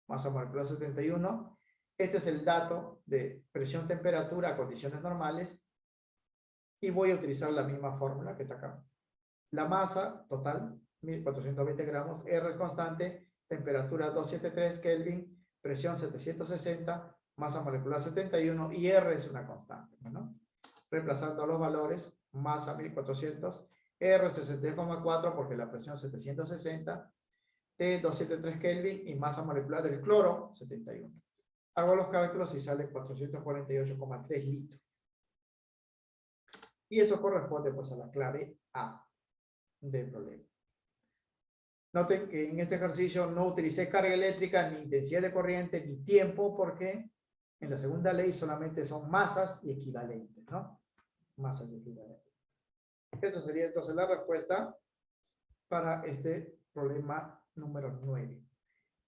Masa molecular 71. Este es el dato de presión-temperatura a condiciones normales. Y voy a utilizar la misma fórmula que está acá. La masa total, 1420 gramos. R es constante. Temperatura 273 Kelvin. Presión 760, masa molecular 71 y R es una constante, ¿no? Reemplazando los valores, masa 1400, R 62,4 porque la presión 760, T 273 Kelvin y masa molecular del cloro 71. Hago los cálculos y sale 448,3 litros. Y eso corresponde pues a la clave A del problema. Noten que en este ejercicio no utilicé carga eléctrica, ni intensidad de corriente, ni tiempo, porque en la segunda ley solamente son masas y equivalentes, ¿no? Masas y equivalentes. Eso sería entonces la respuesta para este problema número 9.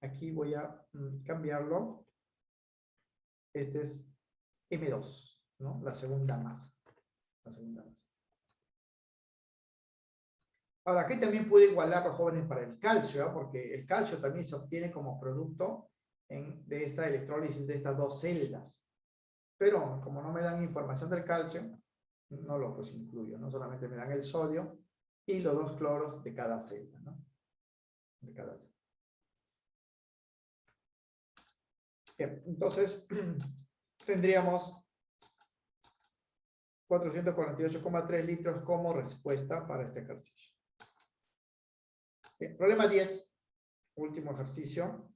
Aquí voy a cambiarlo. Este es M2, ¿no? La segunda masa. La segunda masa. Ahora, aquí también puedo igualar los jóvenes para el calcio, ¿eh? Porque el calcio también se obtiene como producto de esta electrólisis de estas dos celdas. Pero como no me dan información del calcio, no lo pues incluyo, ¿no? Solamente me dan el sodio y los dos cloros de cada celda, ¿no? De cada celda. Bien, entonces tendríamos 448,3 litros como respuesta para este ejercicio. Bien, problema 10, último ejercicio.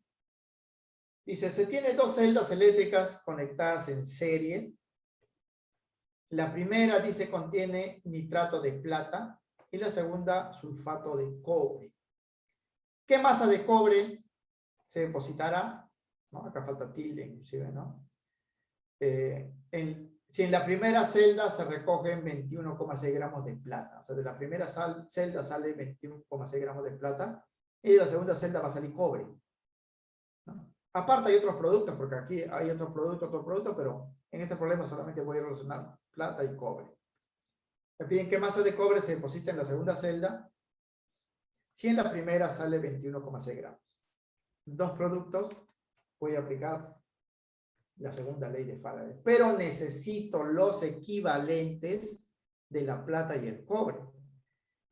Dice, se tiene dos celdas eléctricas conectadas en serie. La primera, dice, contiene nitrato de plata y la segunda, sulfato de cobre. ¿Qué masa de cobre se depositará? ¿No? Acá falta tilde, inclusive, ¿no? Si en la primera celda se recogen 21,6 gramos de plata, o sea, de la primera celda sale 21,6 gramos de plata, y de la segunda celda va a salir cobre, ¿no? Aparte hay otros productos, porque aquí hay otro producto, pero en este problema solamente voy a relacionar plata y cobre. Me piden qué masa de cobre se deposita en la segunda celda, si en la primera sale 21,6 gramos. Dos productos, voy a aplicar la segunda ley de Faraday. Pero necesito los equivalentes de la plata y el cobre.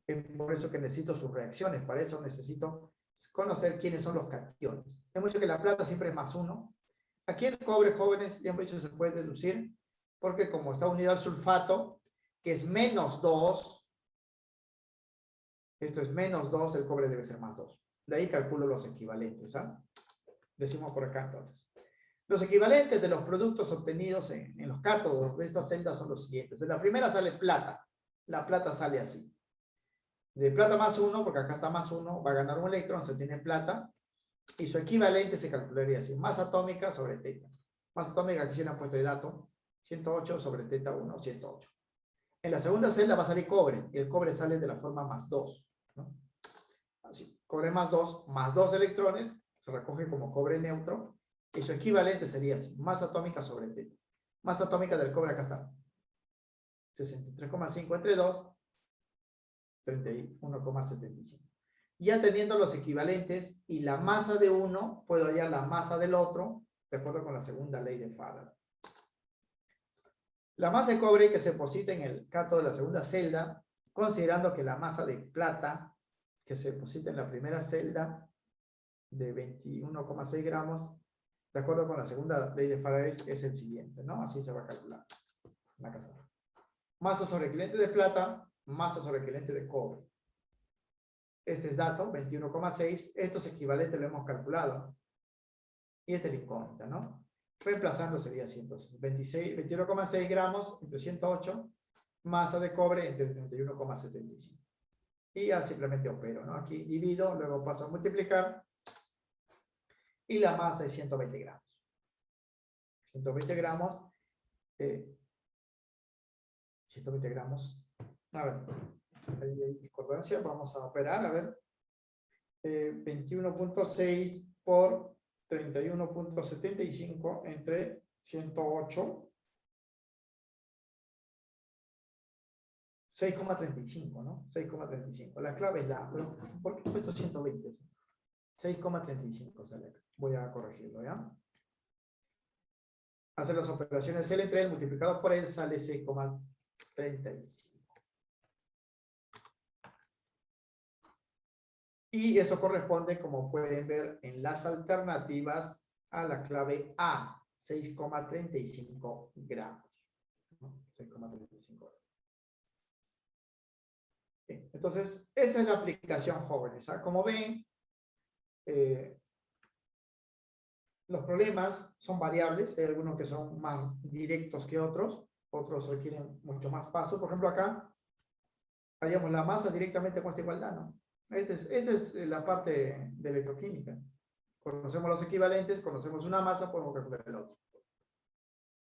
Es por eso que necesito sus reacciones. Para eso necesito conocer quiénes son los cationes. Hemos dicho que la plata siempre es +1. Aquí el cobre, jóvenes, ya hemos dicho, se puede deducir, porque como está unido al sulfato, que es -2, esto es -2, el cobre debe ser +2. De ahí calculo los equivalentes, ¿ah? Decimos por acá entonces. Los equivalentes de los productos obtenidos en los cátodos de estas celdas son los siguientes. De la primera sale plata. La plata sale así. De plata +1, porque acá está +1, va a ganar un electrón, se tiene plata. Y su equivalente se calcularía así. Masa atómica sobre teta. Masa atómica, aquí se le han puesto de dato. 108 sobre teta 1, 108. En la segunda celda va a salir cobre, y el cobre sale de la forma más 2, ¿no? Así, cobre más 2 electrones, se recoge como cobre neutro, y su equivalente sería así, masa atómica sobre teta. Masa atómica del cobre, acá está, 63,5 entre 2, 31,75. Ya teniendo los equivalentes y la masa de uno, puedo hallar la masa del otro, de acuerdo con la segunda ley de Faraday. La masa de cobre que se deposita en el cátodo de la segunda celda, considerando que la masa de plata que se deposita en la primera celda de 21,6 gramos, de acuerdo con la segunda ley de Faraday, es el siguiente, ¿no? Así se va a calcular. Masa sobre equivalente de plata, masa sobre equivalente de cobre. Este es dato, 21,6. Estos equivalentes lo hemos calculado. Y este es la incógnita, ¿no? Reemplazando sería 21,6 gramos entre 108, masa de cobre entre 31,75. Y ya simplemente opero, ¿no? Aquí divido, luego paso a multiplicar. Y la masa es 120 gramos. 120 gramos. 120 gramos. A ver, hay discordancia. Vamos a operar, a ver. 21,6 por 31,75 entre 108. 6,35, ¿no? 6,35. La clave es la... ¿Por qué he puesto 120? 6,35 sale acá. Voy a corregirlo, ¿ya? Hacer las operaciones L entre L multiplicado por L sale 6,35. Y eso corresponde, como pueden ver en las alternativas, a la clave A, 6,35 gramos. ¿No? 6,35 gramos. Bien, entonces, esa es la aplicación, jóvenes. ¿Ah? Como ven, los problemas son variables. Hay algunos que son más directos que otros. Otros requieren mucho más pasos. Por ejemplo, acá, hallamos la masa directamente con esta igualdad, ¿no? Esta es la parte de electroquímica. Conocemos los equivalentes, conocemos una masa, podemos calcular el otro.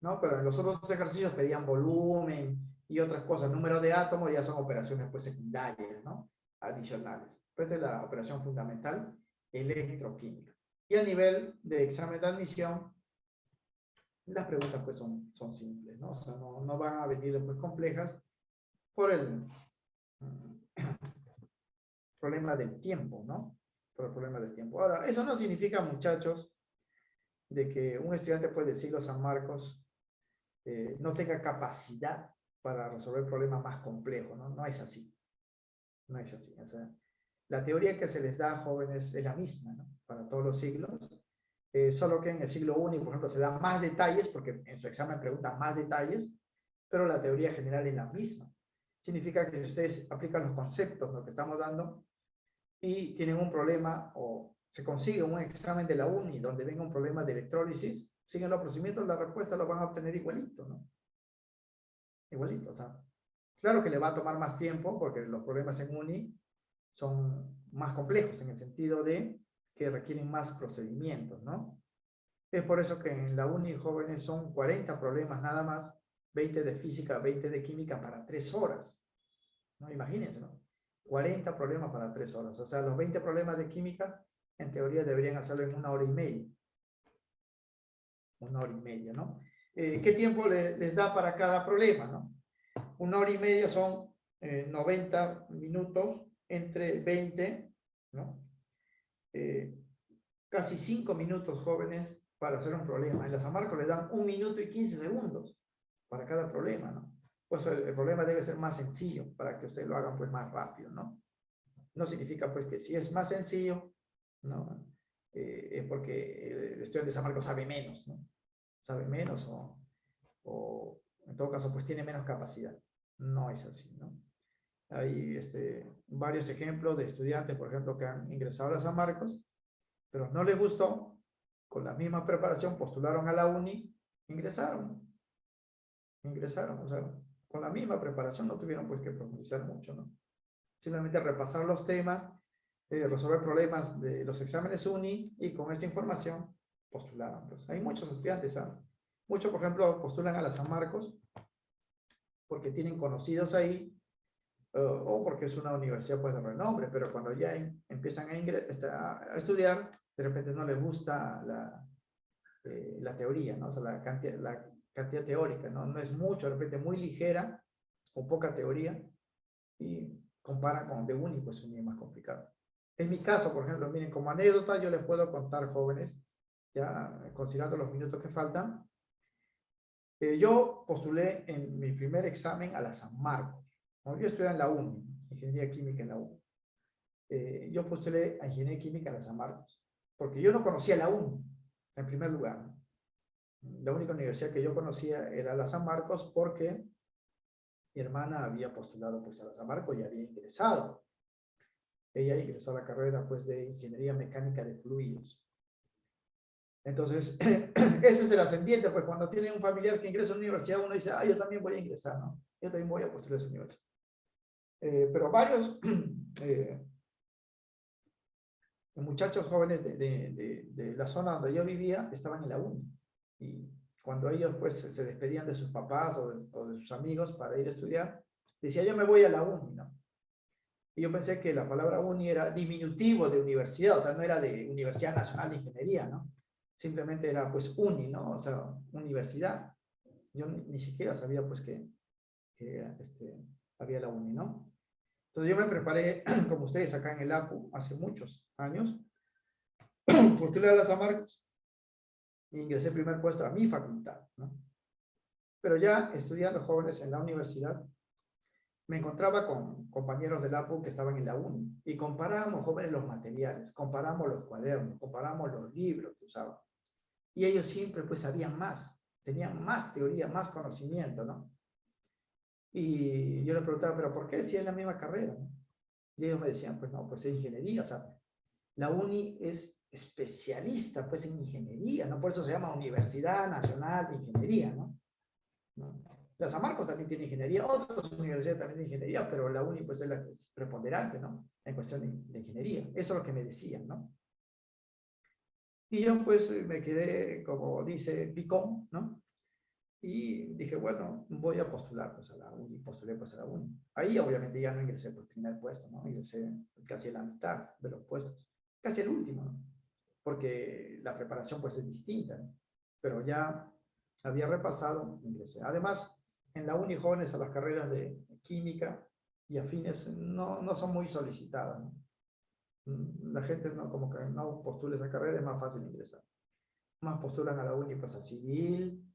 ¿No? Pero en los otros ejercicios pedían volumen y otras cosas. Número de átomos ya son operaciones pues secundarias, ¿no? Adicionales. Pues esta es la operación fundamental, electroquímica. Y a nivel de examen de admisión, las preguntas pues son simples, ¿no? O sea, no van a venir después complejas por el problema del tiempo, ¿no? Por el problema del tiempo. Ahora, eso no significa, muchachos, de que un estudiante pues, del siglo San Marcos no tenga capacidad para resolver problemas más complejos, ¿no? No es así. No es así. O sea, la teoría que se les da a jóvenes es la misma, ¿no? Para todos los siglos. Solo que en el siglo I, por ejemplo, se dan más detalles, porque en su examen preguntan más detalles, pero la teoría general es la misma. Significa que si ustedes aplican los conceptos, lo que estamos dando, y tienen un problema, o se consigue un examen de la UNI donde venga un problema de electrólisis, siguen los procedimientos, la respuesta lo van a obtener igualito, ¿no? Igualito, o sea, claro que le va a tomar más tiempo, porque los problemas en UNI son más complejos, en el sentido de que requieren más procedimientos, ¿no? Es por eso que en la UNI, jóvenes, son 40 problemas nada más, 20 de física, 20 de química para 3 horas. ¿No? Imagínense, ¿no? 40 problemas para 3 horas. O sea, los 20 problemas de química, en teoría, deberían hacerlo en 1 hora y media. 1 hora y media, ¿no? ¿Qué tiempo les da para cada problema, no? 1 hora y media son 90 minutos entre 20, ¿no? Casi 5 minutos, jóvenes, para hacer un problema. En la San Marcos les dan 1 minuto y 15 segundos para cada problema, ¿no? Pues el problema debe ser más sencillo para que ustedes lo hagan pues más rápido, ¿no? No significa pues que si es más sencillo, ¿no? Es porque el estudiante de San Marcos sabe menos, ¿no? Sabe menos o en todo caso pues tiene menos capacidad. No es así, ¿no? Hay varios ejemplos de estudiantes, por ejemplo, que han ingresado a San Marcos, pero no les gustó, con la misma preparación postularon a la UNI, ingresaron, o sea, con la misma preparación no tuvieron pues que profundizar mucho, ¿no? Simplemente repasar los temas, resolver problemas de los exámenes UNI y con esta información postularon. Pues hay muchos estudiantes, ¿sabes? Muchos, por ejemplo, postulan a la San Marcos porque tienen conocidos ahí o porque es una universidad pues de renombre, pero cuando ya empiezan a estudiar, de repente no les gusta la teoría, ¿no? O sea, la cantidad teórica, ¿no? No es mucho, de repente muy ligera o poca teoría y comparan con de uni, pues es más complicado. En mi caso, por ejemplo, miren, como anécdota, yo les puedo contar, jóvenes, ya considerando los minutos que faltan, yo postulé en mi primer examen a la San Marcos, ¿no? Yo estudié en la UNI, Ingeniería Química en la UNI. Yo postulé a Ingeniería Química en la San Marcos, porque yo no conocía la UNI, en primer lugar. La única universidad que yo conocía era la San Marcos porque mi hermana había postulado pues a la San Marcos y había ingresado. Ella ingresó a la carrera pues de Ingeniería Mecánica de Fluidos. Entonces, ese es el ascendiente, pues cuando tiene un familiar que ingresa a una universidad, uno dice, yo también voy a ingresar, ¿no? Yo también voy a postular a esa universidad. Pero varios muchachos jóvenes de la zona donde yo vivía estaban en la uni. Y cuando ellos pues se despedían de sus papás o de sus amigos para ir a estudiar, decía, yo me voy a la uni, ¿no? Y yo pensé que la palabra uni era diminutivo de universidad, o sea, no era de Universidad Nacional de Ingeniería, ¿no? Simplemente era pues uni, ¿no? O sea, universidad. Yo ni siquiera sabía pues que había la uni, ¿no? Entonces yo me preparé, como ustedes acá en el APU, hace muchos años, postulé a la San Marcos y ingresé primer puesto a mi facultad, ¿no? Pero ya estudiando jóvenes en la universidad, me encontraba con compañeros del APU que estaban en la UNI y comparábamos, jóvenes, los materiales, comparamos los cuadernos, comparamos los libros que usaban. Y ellos siempre pues sabían más, tenían más teoría, más conocimiento, ¿no? Y yo les preguntaba, ¿pero por qué si es la misma carrera, ¿no? Y ellos me decían, pues no, pues es ingeniería, o sea, la UNI es especialista pues en ingeniería, ¿no? Por eso se llama Universidad Nacional de Ingeniería, ¿no? La San Marcos también tiene ingeniería, otras universidades también tienen ingeniería, pero la UNI pues es la que es preponderante, ¿no? En cuestión de ingeniería. Eso es lo que me decían, ¿no? Y yo pues me quedé, como dice, picón, ¿no? Y dije, bueno, voy a postular pues a la UNI, postulé pues a la UNI. Ahí obviamente ya no ingresé por el primer puesto, ¿no? Ingresé casi a la mitad de los puestos, casi el último, ¿no? Porque la preparación pues es distinta, ¿no? Pero ya había repasado, ingresé. Además, en la UNI jóvenes a las carreras de química y afines no son muy solicitadas, ¿no? La gente no, como que no postula esa carrera, es más fácil ingresar. Más postulan a la UNI pues a civil,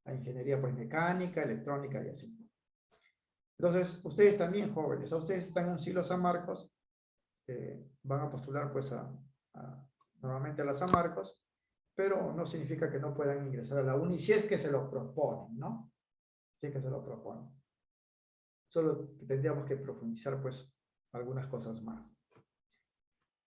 a ingeniería pues mecánica, electrónica y así. Entonces, ustedes también jóvenes, a ustedes están en un siglo San Marcos, van a postular pues normalmente a la San Marcos, pero no significa que no puedan ingresar a la UNI si es que se lo proponen, ¿no? Si es que se lo proponen. Solo tendríamos que profundizar pues algunas cosas más.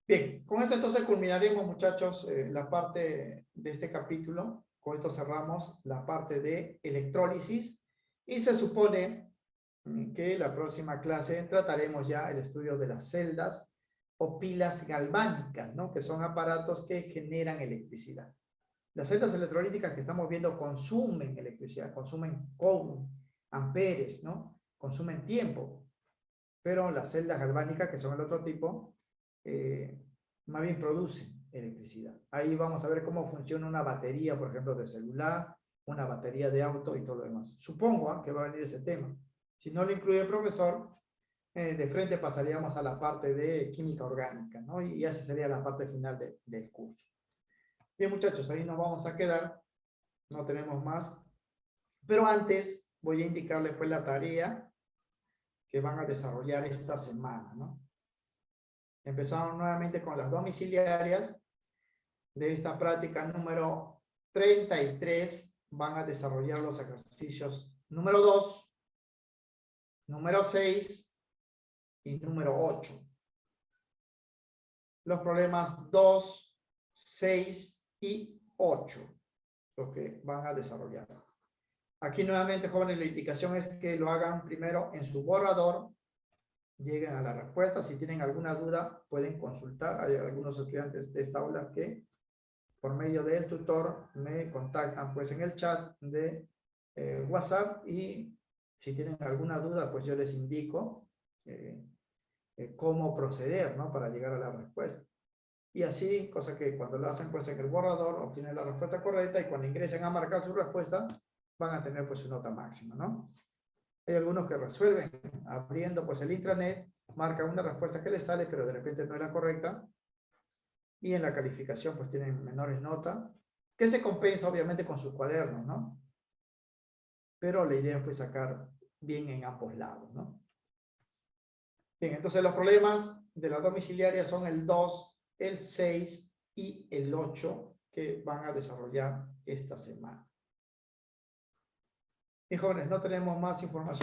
Bien, con esto entonces culminaremos, muchachos, la parte de este capítulo. Con esto cerramos la parte de electrólisis y se supone que la próxima clase trataremos ya el estudio de las celdas o pilas galvánicas, ¿no? Que son aparatos que generan electricidad. Las celdas electrolíticas que estamos viendo consumen electricidad, consumen coulomb, amperes, ¿no? Consumen tiempo. Pero las celdas galvánicas, que son el otro tipo, más bien producen electricidad. Ahí vamos a ver cómo funciona una batería, por ejemplo, de celular, una batería de auto y todo lo demás. Supongo que va a venir ese tema. Si no lo incluye el profesor, de frente pasaríamos a la parte de química orgánica, ¿no? Y esa sería la parte final del curso. Bien, muchachos, ahí nos vamos a quedar. No tenemos más. Pero antes voy a indicarles pues la tarea que van a desarrollar esta semana, ¿no? Empezamos nuevamente con las domiciliarias de esta práctica número 33. Van a desarrollar los ejercicios número 2, número 6 y número 8. Los problemas 2, 6 y 8, lo que van a desarrollar. Aquí nuevamente, jóvenes, la indicación es que lo hagan primero en su borrador, lleguen a la respuesta. Si tienen alguna duda, pueden consultar. Hay algunos estudiantes de esta aula que por medio del tutor me contactan pues en el chat de WhatsApp, y si tienen alguna duda pues yo les indico cómo proceder, ¿no? Para llegar a la respuesta. Y así, cosa que cuando lo hacen pues en el borrador obtienen la respuesta correcta, y cuando ingresen a marcar su respuesta van a tener pues su nota máxima, ¿no? Hay algunos que resuelven abriendo pues el intranet, marcan una respuesta que les sale, pero de repente no es la correcta, y en la calificación pues tienen menores notas, que se compensa obviamente con sus cuadernos, ¿no? Pero la idea fue sacar bien en ambos lados, ¿no? Bien, entonces los problemas de la domiciliaria son el 2, el 6 y el 8 que van a desarrollar esta semana. Y jóvenes, no tenemos más información.